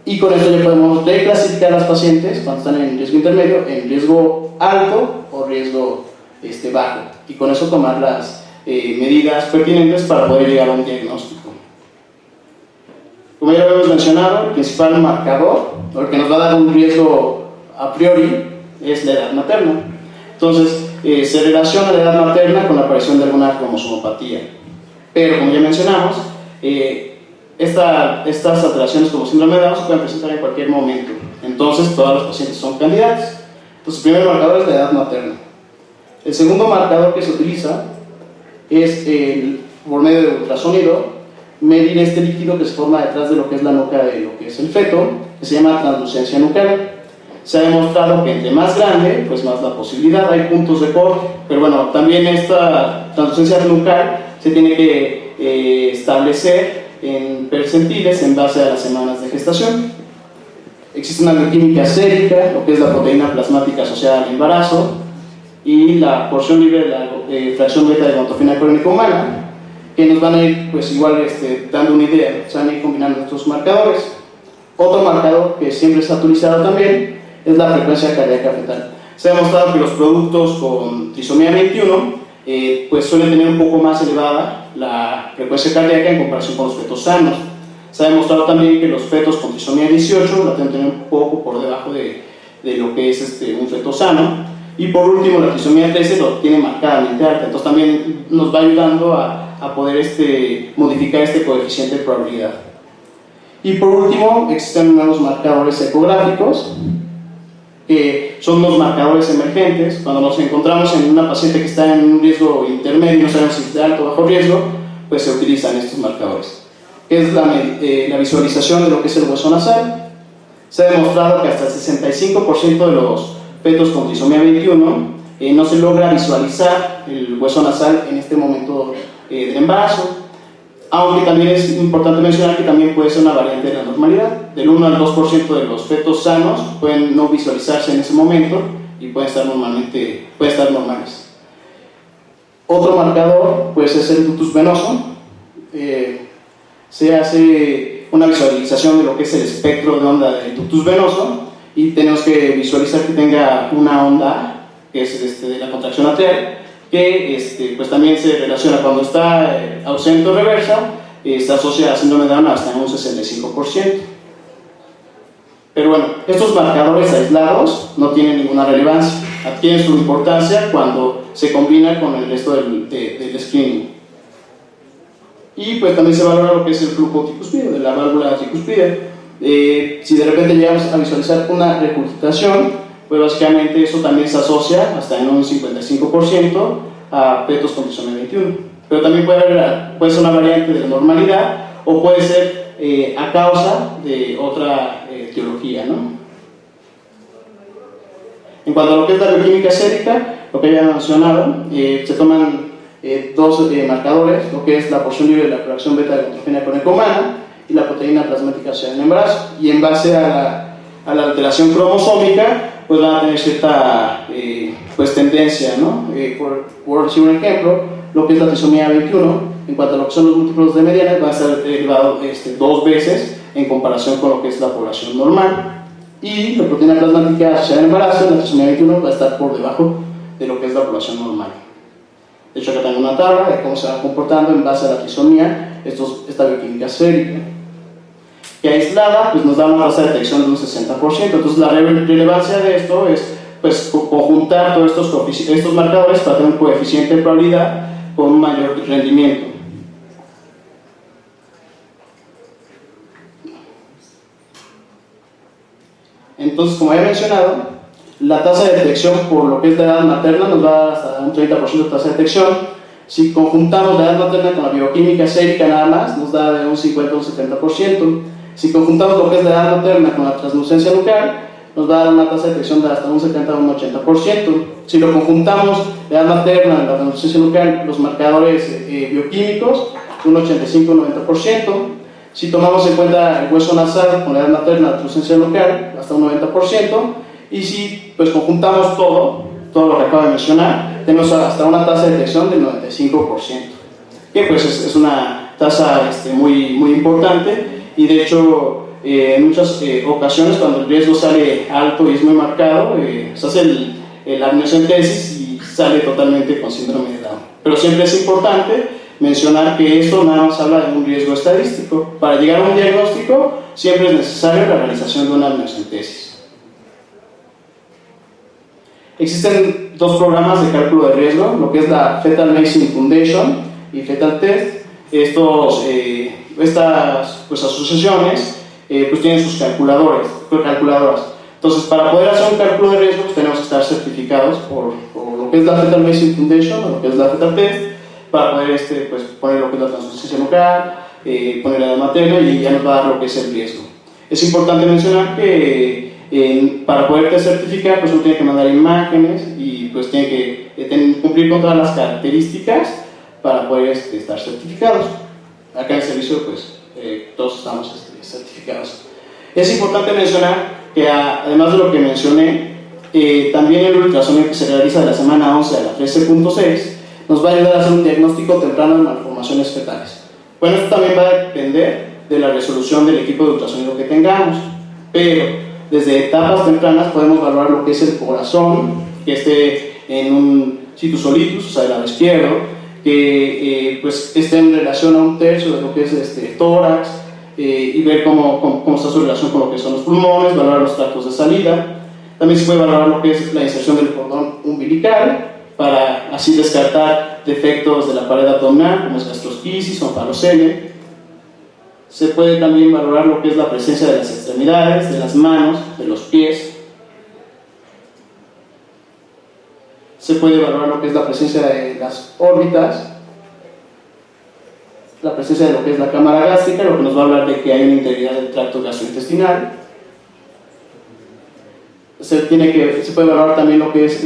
y con esto ya podemos reclasificar a las pacientes cuando están en riesgo intermedio en riesgo alto o riesgo bajo, y con eso tomar las medidas pertinentes para poder llegar a un diagnóstico. Como ya lo habíamos mencionado, el principal marcador, o el que nos va a dar un riesgo a priori, es la edad materna. Entonces, se relaciona la edad materna con la aparición de alguna cromosomopatía. Pero, como ya mencionamos, estas alteraciones como síndrome de Down se pueden presentar en cualquier momento. Entonces, todos los pacientes son candidatos. Entonces, el primer marcador es la edad materna. El segundo marcador que se utiliza es, por medio de ultrasonido, medir este líquido que se forma detrás de lo que es la nuca de lo que es el feto, que se llama translucencia nucal. Se ha demostrado que entre más grande, pues más la posibilidad, hay puntos de corte, pero bueno, también esta translucencia nucal se tiene que establecer en percentiles en base a las semanas de gestación. Existe una bioquímica sérica, lo que es la proteína plasmática asociada al embarazo, y la porción libre de la fracción beta de gonotrofina crónica humana, que nos van a ir pues igual dando una idea, se van a ir combinando estos marcadores. Otro marcador que siempre se ha utilizado también es la frecuencia cardíaca fetal. Se ha demostrado que los productos con trisomía 21 pues suelen tener un poco más elevada la frecuencia cardíaca en comparación con los fetos sanos. Se ha demostrado también que los fetos con trisomía 18 la tienen un poco por debajo de lo que es un feto sano. Y por último, la trisomía 13 lo tiene marcadamente alta, entonces también nos va ayudando a poder modificar este coeficiente de probabilidad. Y por último, existen nuevos marcadores ecográficos, que son los marcadores emergentes. Cuando nos encontramos en una paciente que está en un riesgo intermedio, no sabemos si es de alto o bajo riesgo, pues se utilizan estos marcadores, que es la visualización de lo que es el hueso nasal. Se ha demostrado que hasta el 65% de los fetos con trisomía 21 no se logra visualizar el hueso nasal en este momento del embarazo, aunque también es importante mencionar que también puede ser una variante de la normalidad. Del 1 al 2% de los fetos sanos pueden no visualizarse en ese momento y pueden estar normales. Otro marcador pues es el ductus venoso. Se hace una visualización de lo que es el espectro de onda del ductus venoso y tenemos que visualizar que tenga una onda, que es de la contracción atrial, que pues también se relaciona cuando está ausente o reversa, se asocia a síndrome de Down hasta un 65%. Pero bueno, estos marcadores aislados no tienen ninguna relevancia, adquieren su importancia cuando se combina con el resto del screening. Y pues también se valora lo que es el flujo tricuspideo, de la válvula tricuspidea. Si de repente llegamos a visualizar una regurgitación, pues básicamente eso también se asocia hasta en un 55% a fetos con trisomía 21. Pero también puede ser una variante de la normalidad o puede ser a causa de otra etiología, ¿no? En cuanto a lo que es la bioquímica sérica, lo que ya he mencionado, se toman dos marcadores, lo que es la porción libre de la fracción beta de la neutropenia crónica humana y la proteína plasmática asociada en embarazo, y en base a la alteración cromosómica pues van a tener cierta pues tendencia, ¿no? Por decir un ejemplo, lo que es la trisomía 21, en cuanto a lo que son los múltiplos de medianas, va a ser elevado 2 veces en comparación con lo que es la población normal, y la proteína plasmática asociada en embarazo en la trisomía 21 va a estar por debajo de lo que es la población normal. De hecho, acá tengo una tabla de cómo se va comportando en base a la trisomía esta bioquímica sérica, que aislada pues nos da una tasa de detección de un 60%. Entonces la relevancia de esto es pues conjuntar todos estos marcadores para tener un coeficiente de probabilidad con un mayor rendimiento. Entonces, como he mencionado, la tasa de detección por lo que es la edad materna nos va a dar hasta un 30% de tasa de detección. Si conjuntamos la edad materna con la bioquímica sérica nada más, nos da de un 50 a un 70%. Si conjuntamos lo que es la edad materna con la translucencia nuclear, nos va a dar una tasa de detección de hasta un 70 a un 80%. Si lo conjuntamos, la edad materna, la translucencia nuclear, los marcadores bioquímicos, un 85 a un 90%. Si tomamos en cuenta el hueso nasal con la edad materna, la translucencia nuclear, hasta un 90%. Y si pues conjuntamos todo lo que acabo de mencionar, tenemos hasta una tasa de detección del 95%. Que pues es una tasa muy importante. Y de hecho, en muchas ocasiones, cuando el riesgo sale alto y es muy marcado, se hace la amniocentesis y sale totalmente con síndrome de Down. Pero siempre es importante mencionar que esto nada más habla de un riesgo estadístico. Para llegar a un diagnóstico, siempre es necesaria la realización de una amniocentesis. Existen 2 programas de cálculo de riesgo, lo que es la Fetal Medicine Foundation y Fetal Test. Estas pues, asociaciones pues, tienen sus calculadoras. Entonces, para poder hacer un cálculo de riesgo, pues, tenemos que estar certificados por lo que es la Fetal Medicine Foundation o lo que es la Fetal Test, para poder pues, poner lo que es la translucencia nuclear, poner la edad materna, y ya nos va a dar lo que es el riesgo. Es importante mencionar que para poderte certificar, pues uno tiene que mandar imágenes y pues tiene que cumplir con todas las características para poder estar certificados. Acá en el servicio, pues todos estamos certificados. Es importante mencionar que además de lo que mencioné, también el ultrasonido que se realiza de la semana 11 a la 13.6 nos va a ayudar a hacer un diagnóstico temprano de malformaciones fetales. Bueno, esto también va a depender de la resolución del equipo de ultrasonido que tengamos, pero desde etapas tempranas podemos valorar lo que es el corazón, que esté en un situs solitus, o sea, del lado izquierdo, que pues esté en relación a un tercio de lo que es tórax, y ver cómo está su relación con lo que son los pulmones, valorar los tractos de salida. También se puede valorar lo que es la inserción del cordón umbilical, para así descartar defectos de la pared abdominal, como es gastrosquisis o falocemia. Se puede también valorar lo que es la presencia de las extremidades, de las manos, de los pies. Se puede valorar lo que es la presencia de las órbitas, la presencia de lo que es la cámara gástrica, lo que nos va a hablar de que hay una integridad del tracto gastrointestinal. Se puede valorar también lo que es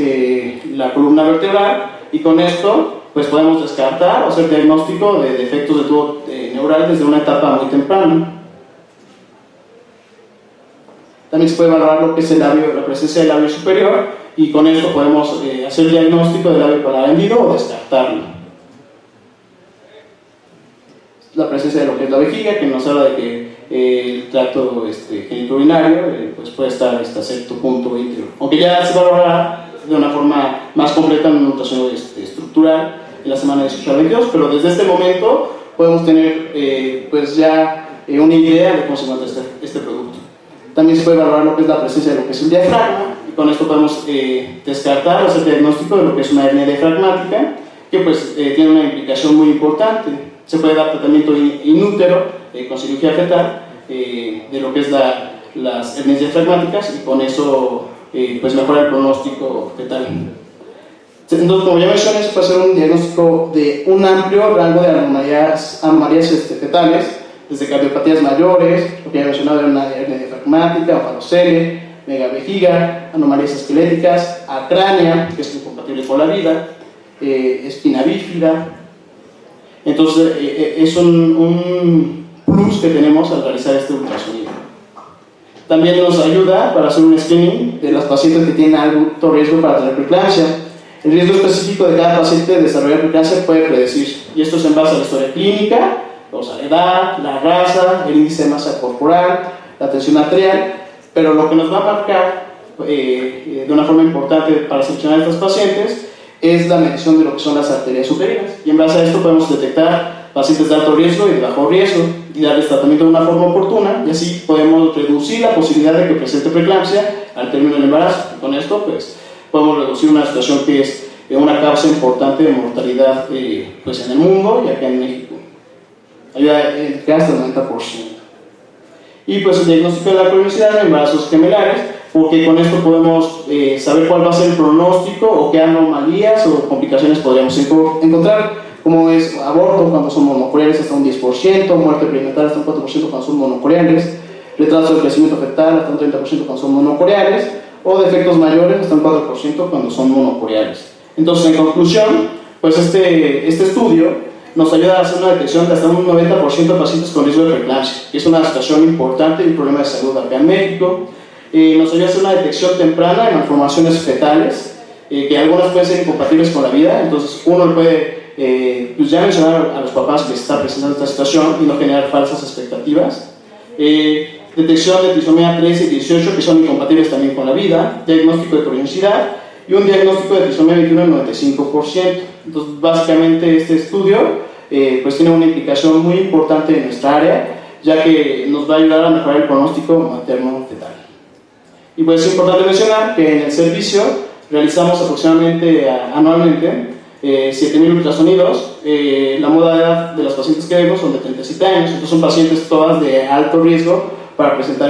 la columna vertebral, y con esto pues podemos descartar o hacer diagnóstico de defectos de tubo neural desde una etapa muy temprana. También se puede valorar lo que es la presencia del labio superior, y con esto podemos hacer diagnóstico del labio paladar hendido o descartarlo. La presencia de lo que es la vejiga, que nos habla de que el tracto genitourinario pues puede estar hasta cierto punto íntegro, aunque ya se valorará de una forma más completa en un ultrasonido estructural en la semana 18 a 22, pero desde este momento podemos tener pues ya una idea de cómo se encuentra este producto. También también se puede valorar lo que es la presencia de lo que es el diafragma, y con esto podemos descartar, hacer diagnóstico de lo que es una hernia diafragmática, que pues tiene una implicación muy importante. Se puede dar tratamiento in útero con cirugía fetal de lo que es las hernias diafragmáticas, y con eso pues mejora el pronóstico fetal. Entonces, como ya mencioné, se puede hacer un diagnóstico de un amplio rango de anomalías fetales, desde cardiopatías mayores, lo que ya he mencionado era una hernia diafragmática, varicocele, megavejiga, anomalías esqueléticas, acránea, que es incompatible con la vida, espina bífida. Entonces, es un plus que tenemos al realizar este ultrasonido. También nos ayuda para hacer un screening de las pacientes que tienen alto riesgo para tener preeclampsia. El riesgo específico de cada paciente de desarrollar preeclampsia puede predecirse, y esto es en base a la historia clínica, la edad, la raza, el índice de masa corporal, la tensión arterial, pero lo que nos va a marcar de una forma importante para seleccionar a estos pacientes es la medición de lo que son las arterias superiores, y en base a esto podemos detectar pacientes de alto riesgo y de bajo riesgo y darles tratamiento de una forma oportuna, y así podemos reducir la posibilidad de que presente preeclampsia al término del embarazo. Y con esto pues podemos reducir una situación que es una causa importante de mortalidad pues en el mundo y acá en México. Ayuda hasta el 90%. Y pues el diagnóstico de la cronicidad en embarazos gemelares, porque con esto podemos saber cuál va a ser el pronóstico o qué anomalías o complicaciones podríamos encontrar, como es aborto cuando son monocoreales hasta un 10%, muerte perinatal hasta un 4% cuando son monocoreales, retraso de crecimiento fetal hasta un 30% cuando son monocoreales, o defectos mayores hasta un 4% cuando son monocoreales. Entonces, en conclusión, pues este estudio nos ayuda a hacer una detección de hasta un 90% de pacientes con riesgo de preeclampsia, que es una situación importante y un problema de salud acá en México. Nos ayuda a hacer una detección temprana de malformaciones fetales, que algunas pueden ser incompatibles con la vida, entonces uno puede pues ya mencionar a los papás que se está presentando esta situación y no generar falsas expectativas. Detección de trisomía 13 y 18, que son incompatibles también con la vida, diagnóstico de cronicidad, y un diagnóstico de trisomía 21 en 95%. Entonces, básicamente este estudio pues tiene una implicación muy importante en nuestra área, ya que nos va a ayudar a mejorar el pronóstico materno-fetal. Y pues es importante mencionar que en el servicio realizamos aproximadamente anualmente 7.000 ultrasonidos. La moda de edad de los pacientes que vemos son de 37 años, entonces son pacientes todas de alto riesgo para presentar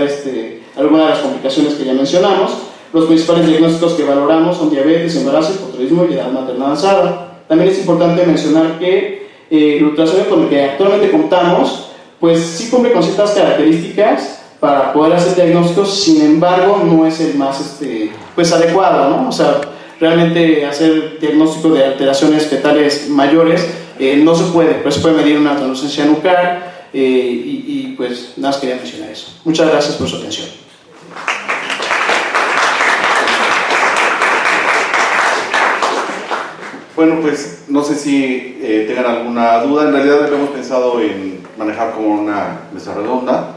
algunas de las complicaciones que ya mencionamos. Los principales diagnósticos que valoramos son diabetes, embarazo, hipotiroidismo y edad materna avanzada. También es importante mencionar que el ultrasonido con el que actualmente contamos, pues sí cumple con ciertas características para poder hacer diagnósticos, sin embargo no es el más pues adecuado, ¿no? O sea, realmente hacer diagnóstico de alteraciones fetales mayores no se puede, pero se puede medir una translucencia nuclear y pues nada más quería mencionar eso. Muchas gracias por su atención. Bueno, pues no sé si tengan alguna duda. En realidad habíamos pensado en manejar como una mesa redonda.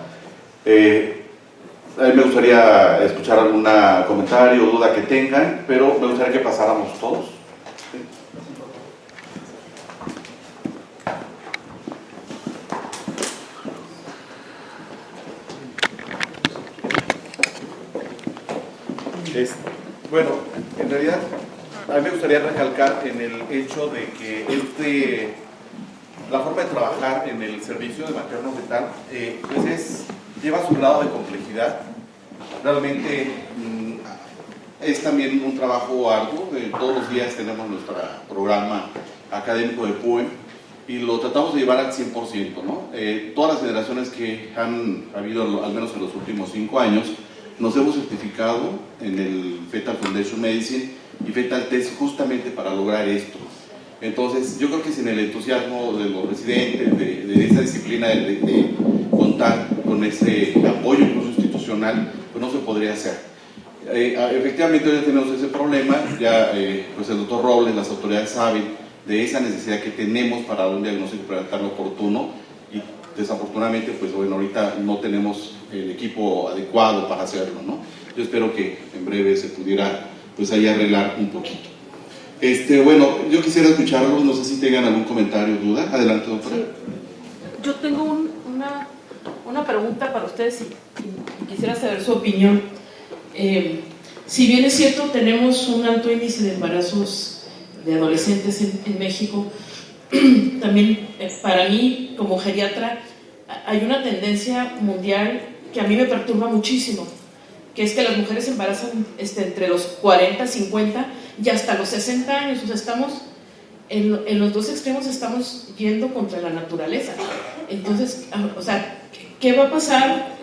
A mí me gustaría escuchar algún comentario o duda que tengan, pero me gustaría que pasáramos todos. Bueno, en realidad a mí me gustaría recalcar en el hecho de que la forma de trabajar en el servicio de materno-fetal pues lleva su grado de complejidad. Realmente es también un trabajo arduo. Todos los días tenemos nuestro programa académico de PUEM y lo tratamos de llevar al 100%, ¿no? Todas las generaciones que han habido, al menos en los últimos 5 años, nos hemos certificado en el Fetal Foundation Medicine y Fetal Test justamente para lograr esto. Entonces, yo creo que sin el entusiasmo de los residentes, de esa disciplina, de contar con ese apoyo incluso institucional, pues no se podría hacer. Efectivamente, hoy ya tenemos ese problema, ya pues el doctor Robles, las autoridades saben de esa necesidad que tenemos para dar un diagnóstico prenatal oportuno y desafortunadamente, pues bueno, ahorita no tenemos el equipo adecuado para hacerlo, ¿no? Yo espero que en breve se pudiera pues ahí arreglar un poquito. Bueno, yo quisiera escucharlos, no sé si tengan algún comentario o duda. Adelante, doctora. Sí. Yo tengo una pregunta para ustedes y quisiera saber su opinión. Si bien es cierto, tenemos un alto índice de embarazos de adolescentes en México, también para mí, como geriatra, hay una tendencia mundial que a mí me perturba muchísimo, que es que las mujeres se embarazan entre los 40, 50 y hasta los 60 años. O sea, estamos en los dos extremos, estamos yendo contra la naturaleza. Entonces, o sea, ¿qué va a pasar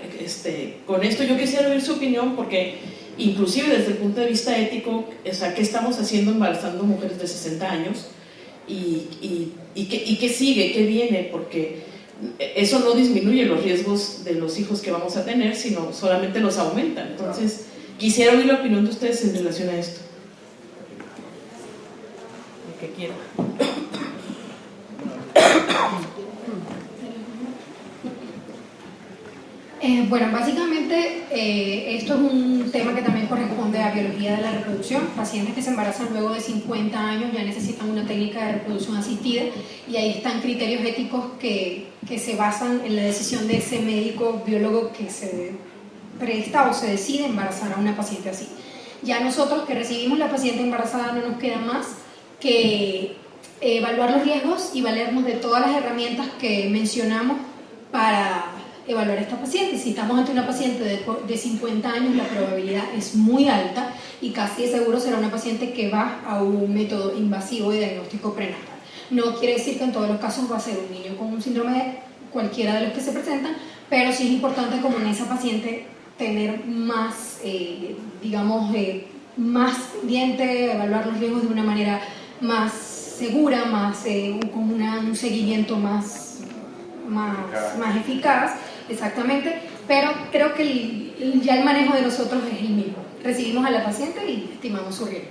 con esto? Yo quisiera oír su opinión, porque inclusive desde el punto de vista ético, o sea, ¿qué estamos haciendo embarazando mujeres de 60 años? ¿Y qué sigue? ¿Qué viene? Porque eso no disminuye los riesgos de los hijos que vamos a tener, sino solamente los aumenta. Entonces, quisiera oír la opinión de ustedes en relación a esto. El que quiera. Bueno, básicamente esto es un tema que también corresponde a biología de la reproducción. Pacientes que se embarazan luego de 50 años ya necesitan una técnica de reproducción asistida, y ahí están criterios éticos que se basan en la decisión de ese médico biólogo que se presta o se decide embarazar a una paciente así. Ya nosotros que recibimos la paciente embarazada no nos queda más que evaluar los riesgos y valernos de todas las herramientas que mencionamos para evaluar a esta paciente. Si estamos ante una paciente de 50 años, la probabilidad es muy alta y casi seguro será una paciente que va a un método invasivo de diagnóstico prenatal. No quiere decir que en todos los casos va a ser un niño con un síndrome de cualquiera de los que se presentan, pero sí es importante, como en esa paciente, tener más, más pendiente, evaluar los riesgos de una manera más segura, con un seguimiento más eficaz. Exactamente, pero creo que ya el manejo de nosotros es el mismo. Recibimos a la paciente y estimamos su riesgo.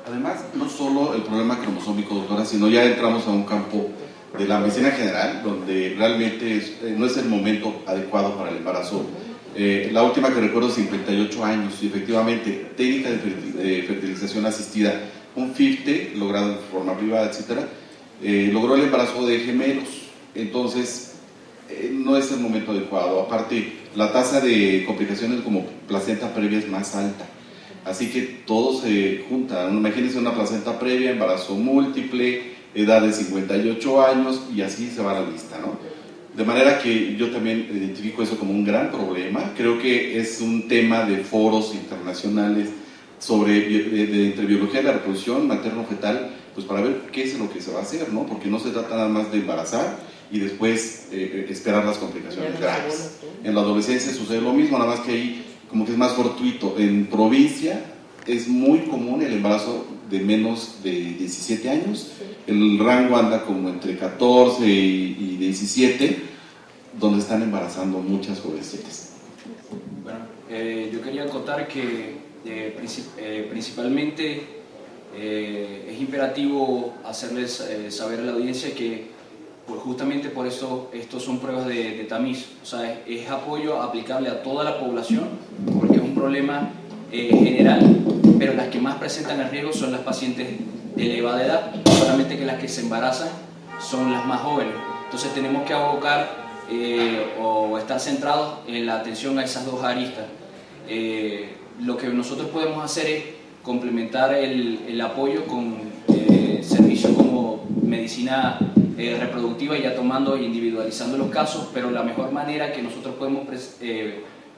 Además, no solo el problema cromosómico, doctora, sino ya entramos a un campo de la medicina general, donde realmente no es el momento adecuado para el embarazo. La última que recuerdo, 58 años, y efectivamente, técnica de fertilización asistida, un FIFTE logrado en forma privada, etcétera, logró el embarazo de gemelos. Entonces, no es el momento adecuado. Aparte, la tasa de complicaciones como placenta previa es más alta, así que todo se junta. Imagínense una placenta previa, embarazo múltiple, edad de 58 años, y así se va la lista, ¿no? De manera que yo también identifico eso como un gran problema. Creo que es un tema de foros internacionales entre biología de la reproducción materno-fetal, pues para ver qué es lo que se va a hacer, ¿no? Porque no se trata nada más de embarazar y después esperar las complicaciones graves. En la adolescencia sucede lo mismo, nada más que ahí como que es más fortuito. En provincia es muy común el embarazo de menos de 17 años, el rango anda como entre 14 y 17, donde están embarazando muchas jovencitas. Bueno, yo quería acotar que principalmente es imperativo hacerles saber a la audiencia que pues justamente por eso estos son pruebas de tamiz, o sea, es apoyo aplicable a toda la población, porque es un problema general, pero las que más presentan el riesgo son las pacientes de elevada edad, solamente que las que se embarazan son las más jóvenes. Entonces tenemos que abocar o estar centrados en la atención a esas dos aristas. Lo que nosotros podemos hacer es complementar el apoyo con servicios como medicina reproductiva, ya tomando e individualizando los casos, pero la mejor manera que nosotros podemos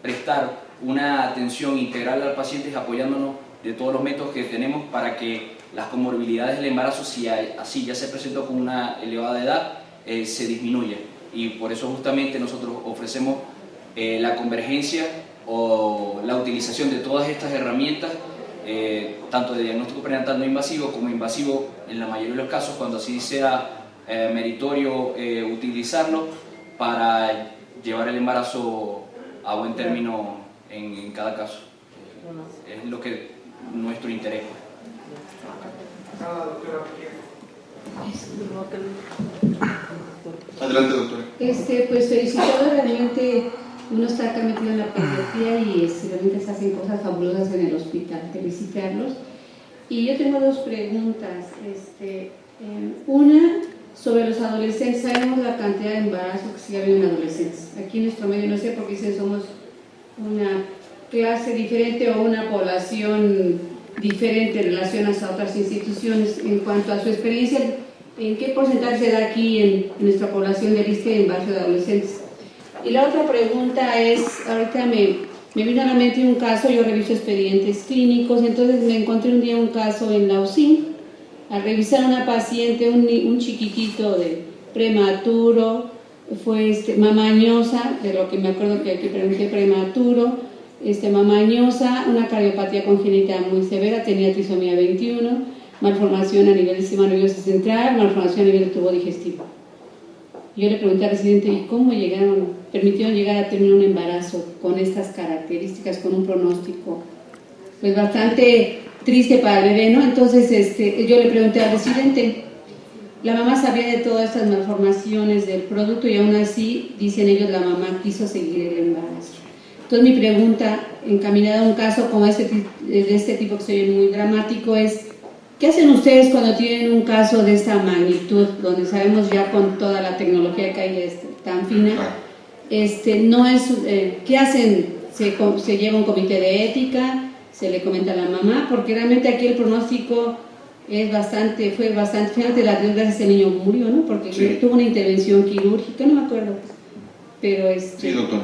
prestar una atención integral al paciente es apoyándonos de todos los métodos que tenemos para que las comorbilidades del embarazo, si así ya se presentó con una elevada edad, se disminuya. Y por eso justamente nosotros ofrecemos la convergencia o la utilización de todas estas herramientas, tanto de diagnóstico prenatal no invasivo como invasivo en la mayoría de los casos, cuando así sea meritorio utilizarlo para llevar el embarazo a buen término en cada caso. Es lo que nuestro interés. Adelante, doctora. Pues felicitado, realmente uno está acá metido en la pediatría y realmente se hacen cosas fabulosas en el hospital, felicitarlos. Y yo tengo dos preguntas. Una, sobre los adolescentes. Sabemos la cantidad de embarazos que se ha habido en adolescentes. Aquí en nuestro medio, no sé por qué dicen somos una clase diferente o una población diferente en relación a otras instituciones en cuanto a su experiencia, en qué porcentaje se da aquí en nuestra población de ISSSTE en base de adolescentes. Y la otra pregunta es, ahorita me vino a la mente un caso, yo reviso expedientes clínicos, entonces me encontré un día un caso en la UCI, al revisar a una paciente, un chiquitito de prematuro, fue mamañosa, de lo que me acuerdo que pregunté, prematuro, mamañosa, una cardiopatía congénita muy severa, tenía trisomía 21, malformación a nivel del sistema nervioso central, malformación a nivel del tubo digestivo. Yo le pregunté al residente, ¿y cómo permitieron llegar a tener un embarazo con estas características, con un pronóstico pues bastante triste para el bebé, ¿no? Entonces yo le pregunté al residente, la mamá sabía de todas estas malformaciones del producto y aún así, dicen ellos, la mamá quiso seguir el embarazo. Entonces mi pregunta, encaminada a un caso como de este tipo que se oye muy dramático, es ¿qué hacen ustedes cuando tienen un caso de esta magnitud, donde sabemos ya con toda la tecnología que hay tan fina, ¿qué hacen? ¿Se lleva un comité de ética? ¿Se le comenta a la mamá? Porque realmente aquí el pronóstico fue bastante, fíjate, la desgracia, ese niño murió, ¿no? Porque sí, tuvo una intervención quirúrgica, no me acuerdo, pero Sí, doctor.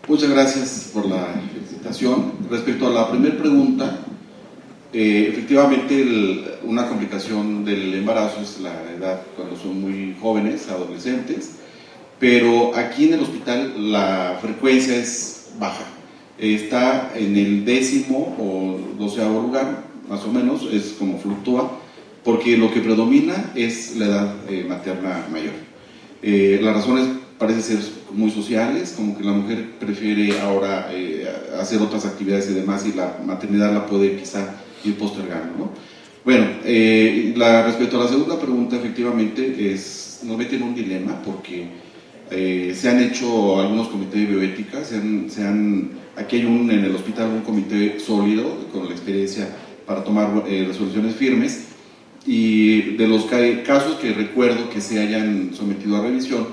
Muchas gracias por la felicitación. Respecto a la primera pregunta, efectivamente una complicación del embarazo es la edad cuando son muy jóvenes, adolescentes, pero aquí en el hospital la frecuencia es baja, está en el 10º o 12º lugar, más o menos, es como fluctúa, porque lo que predomina es la edad materna mayor. Las razones parecen ser muy sociales, como que la mujer prefiere ahora hacer otras actividades y demás, y la maternidad la puede quizá ir postergando, ¿no? Bueno, respecto a la segunda pregunta, efectivamente nos mete en un dilema porque se han hecho algunos comités de bioética, aquí hay en el hospital un comité sólido con la experiencia para tomar resoluciones firmes, y de los casos que recuerdo que se hayan sometido a revisión,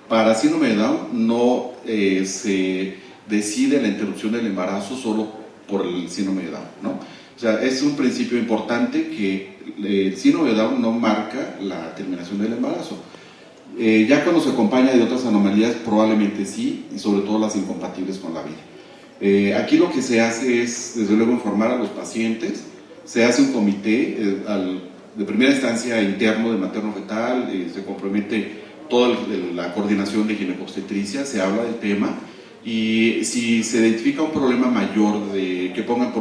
para síndrome de Down no se decide la interrupción del embarazo solo por el síndrome de Down, ¿no? O sea, es un principio importante que el síndrome de Down no marca la terminación del embarazo. Ya cuando se acompaña de otras anomalías, probablemente sí, y sobre todo las incompatibles con la vida. Aquí lo que se hace es, desde luego, informar a los pacientes, se hace un comité de primera instancia interno de materno-fetal, se compromete toda la coordinación de ginecobstetricia, se habla del tema, y si se identifica un problema mayor que ponga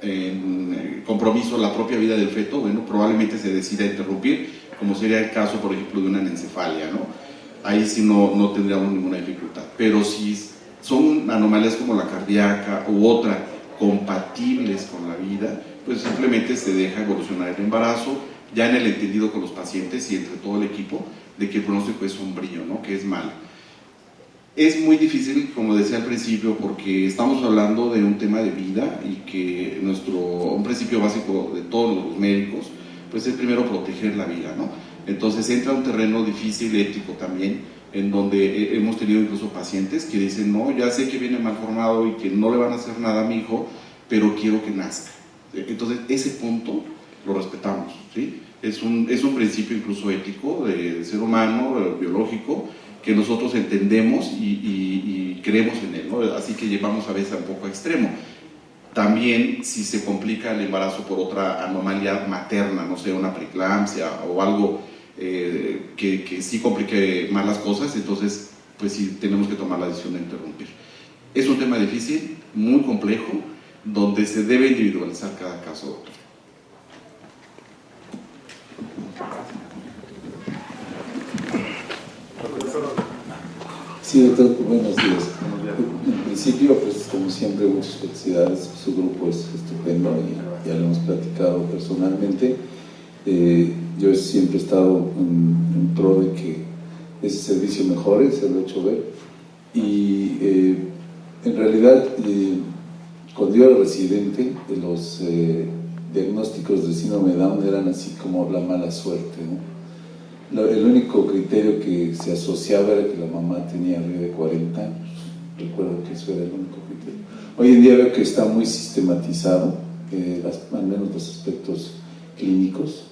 en compromiso la propia vida del feto, bueno, probablemente se decida interrumpir, como sería el caso, por ejemplo, de una anencefalia, ¿no? Ahí sí no tendríamos ninguna dificultad. Pero si son anomalías como la cardíaca u otra compatibles con la vida, pues simplemente se deja evolucionar el embarazo, ya en el entendido con los pacientes y entre todo el equipo, de que el pronóstico es sombrío, ¿no? Que es malo. Es muy difícil, como decía al principio, porque estamos hablando de un tema de vida y que un principio básico de todos los médicos, pues es primero proteger la vida, ¿no? Entonces entra un terreno difícil, ético también, en donde hemos tenido incluso pacientes que dicen, no, ya sé que viene mal formado y que no le van a hacer nada a mi hijo, pero quiero que nazca. Entonces ese punto lo respetamos, ¿sí? Es un principio incluso ético del ser humano, biológico, que nosotros entendemos y creemos en él, ¿no? Así que llevamos a veces un poco a extremo. También si se complica el embarazo por otra anomalía materna, no sé, una preeclampsia o algo que sí complique más las cosas, entonces pues sí tenemos que tomar la decisión de interrumpir. Es un tema difícil, muy complejo, donde se debe individualizar cada caso, doctor. Sí, doctor, buenos días. En principio, pues como siempre, muchas felicidades. Su grupo es estupendo y ya lo hemos platicado personalmente. Yo siempre he estado en pro de que ese servicio mejore, se lo he hecho ver. Y en realidad, cuando yo era residente, los diagnósticos de síndrome de Down eran así como la mala suerte, ¿no? El único criterio que se asociaba era que la mamá tenía arriba de 40 años, recuerdo que eso era el único criterio. Hoy en día veo que está muy sistematizado, al menos los aspectos clínicos,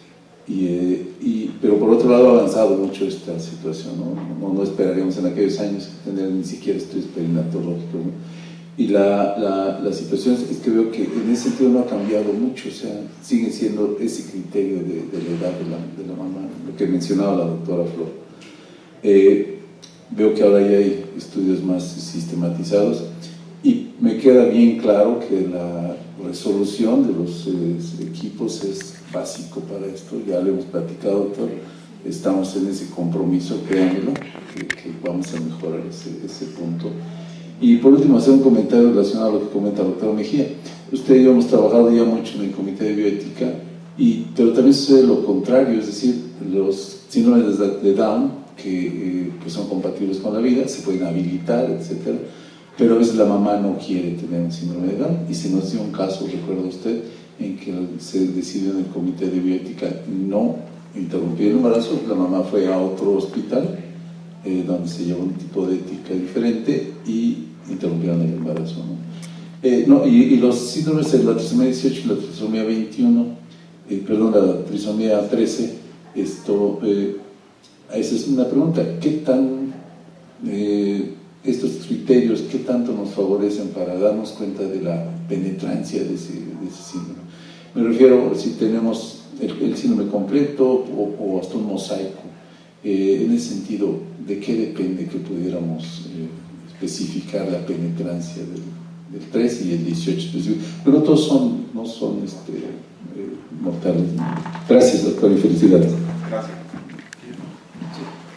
pero por otro lado ha avanzado mucho esta situación, no esperaríamos en aquellos años que tener ni siquiera estudios perinatológicos, ¿no? Y la situación es que veo que en ese sentido no ha cambiado mucho, o sea, sigue siendo ese criterio de la edad de la mamá, lo que mencionaba la doctora Flor. Veo que ahora ya hay estudios más sistematizados y me queda bien claro que la resolución de los equipos es básico para esto, ya lo hemos platicado, doctor, estamos en ese compromiso, créanmelo, que vamos a mejorar ese punto. Y por último, hacer un comentario relacionado a lo que comenta el doctor Mejía. Usted y yo hemos trabajado ya mucho en el Comité de Bioética, pero también sucede lo contrario, es decir, los síndromes de Down, que son compatibles con la vida, se pueden habilitar, etcétera, pero a veces la mamá no quiere tener un síndrome de Down, y se nos dio un caso, recuerda usted, en que se decidió en el Comité de Bioética no interrumpir el embarazo, la mamá fue a otro hospital, donde se llevó un tipo de ética diferente y interrumpieron el embarazo, ¿no? Y los síndromes de la trisomía 18 y la trisomía 21, la trisomía 13, esa es una pregunta, ¿qué tan estos criterios, qué tanto nos favorecen para darnos cuenta de la penetrancia de ese síndrome? Me refiero si tenemos el síndrome completo o hasta un mosaico. En ese sentido, ¿de qué depende que pudiéramos especificar la penetrancia del 13 y el 18 específico? Pero no todos son mortales. Gracias, doctor, y felicidades. Gracias.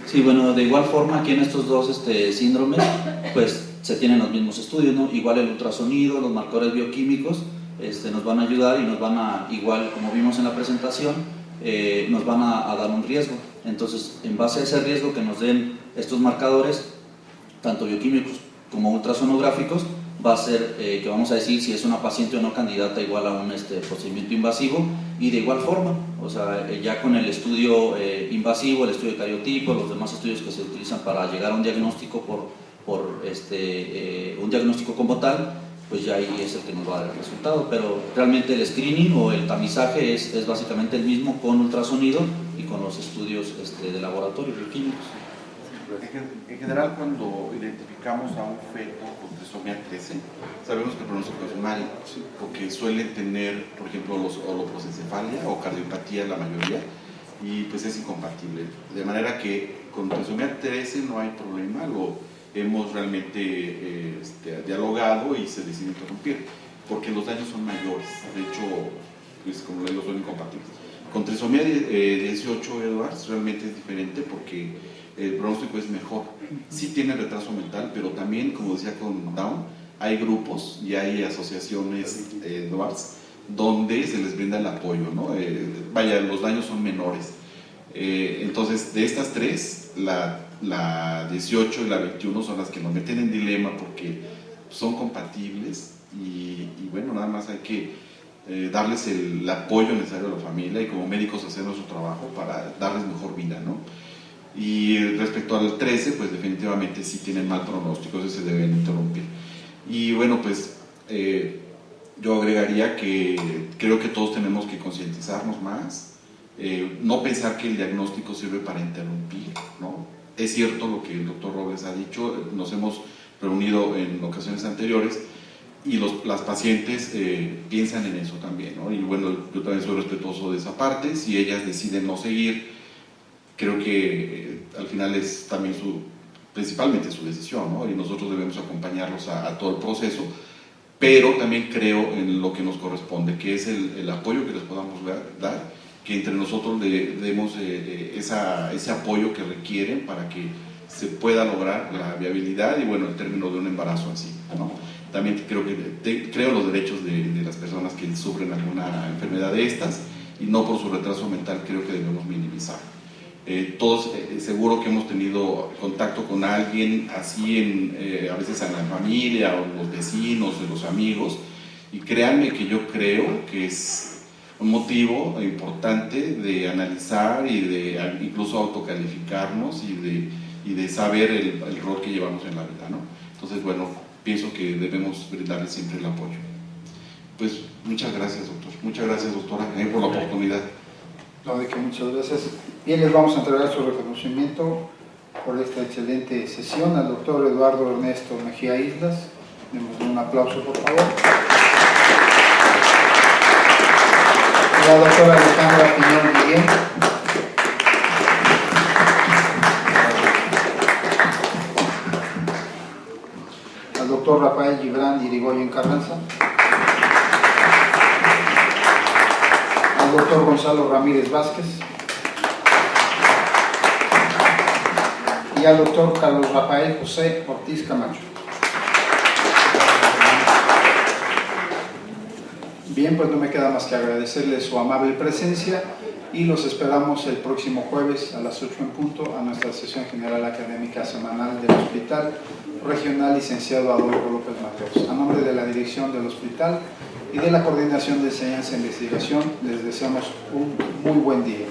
Sí, bueno, de igual forma aquí en estos dos síndromes, pues se tienen los mismos estudios, ¿no? Igual el ultrasonido, los marcadores bioquímicos nos van a ayudar y nos van a, igual como vimos en la presentación, nos van a dar un riesgo. Entonces, en base a ese riesgo que nos den estos marcadores, tanto bioquímicos como ultrasonográficos, va a ser que vamos a decir si es una paciente o no candidata igual a un procedimiento invasivo. Y de igual forma, o sea, ya con el estudio invasivo, el estudio de cariotipo, los demás estudios que se utilizan para llegar a un diagnóstico un diagnóstico como tal, pues ya ahí es el que nos va a dar el resultado. Pero realmente el screening o el tamizaje es básicamente el mismo con ultrasonido y con los estudios de laboratorio bioquímicos. En general, cuando identificamos a un feto con trisomía 13, sabemos que el pronóstico es malo, ¿sí? Porque suelen tener, por ejemplo, holoprosencefalia o cardiopatía la mayoría, y pues es incompatible. De manera que con trisomía 13 no hay problema, lo hemos realmente dialogado y se decide interrumpir, porque los daños son mayores. De hecho, pues, como le digo, son incompatibles. Con trisomía 18, Edwards, realmente es diferente porque el pronóstico es mejor. Sí tiene retraso mental, pero también, como decía con Down, hay grupos y hay asociaciones Edwards donde se les brinda el apoyo, ¿no? Los daños son menores. Entonces, de estas tres, la 18 y la 21 son las que nos meten en dilema porque son compatibles y bueno, nada más hay que darles el apoyo necesario a la familia y como médicos hacer nuestro trabajo para darles mejor vida, ¿no? Y respecto al 13, pues definitivamente sí tienen mal pronóstico, entonces se deben interrumpir. Y bueno, pues yo agregaría que creo que todos tenemos que concientizarnos más, no pensar que el diagnóstico sirve para interrumpir, ¿no? Es cierto lo que el doctor Robles ha dicho, nos hemos reunido en ocasiones anteriores y las pacientes piensan en eso también, ¿no? Y bueno, yo también soy respetuoso de esa parte. Si ellas deciden no seguir, creo que al final es también principalmente su decisión, ¿no? Y nosotros debemos acompañarlos a todo el proceso, pero también creo en lo que nos corresponde, que es el apoyo que les podamos dar, que entre nosotros le demos ese apoyo que requieren para que se pueda lograr la viabilidad y bueno, el término de un embarazo en sí, ¿no? También creo los derechos de las personas que sufren alguna enfermedad de estas y no por su retraso mental creo que debemos minimizar. Todos seguro que hemos tenido contacto con alguien así a veces en la familia o los vecinos o los amigos y créanme que yo creo que es un motivo importante de analizar y de incluso autocalificarnos y de saber el rol que llevamos en la vida, ¿no? Entonces bueno, pienso que debemos brindarle siempre el apoyo. Pues muchas gracias, doctor. Muchas gracias, doctora, por la oportunidad. No, de que muchas gracias. Bien, les vamos a entregar su reconocimiento por esta excelente sesión al doctor Eduardo Ernesto Mejía Islas. Démosle un aplauso, por favor. A la doctora Alejandra Piñón Miguel. Al doctor Rafael Gibran Irigoyen Carranza. Al doctor Gonzalo Ramírez Vázquez. Y al doctor Carlos Rafael José Ortiz Camacho. Bien, pues no me queda más que agradecerles su amable presencia y los esperamos el próximo jueves a las 8 en punto a nuestra sesión general académica semanal del Hospital Regional Licenciado Adolfo López Mateos. A nombre de la dirección del hospital y de la Coordinación de Enseñanza e Investigación, les deseamos un muy buen día.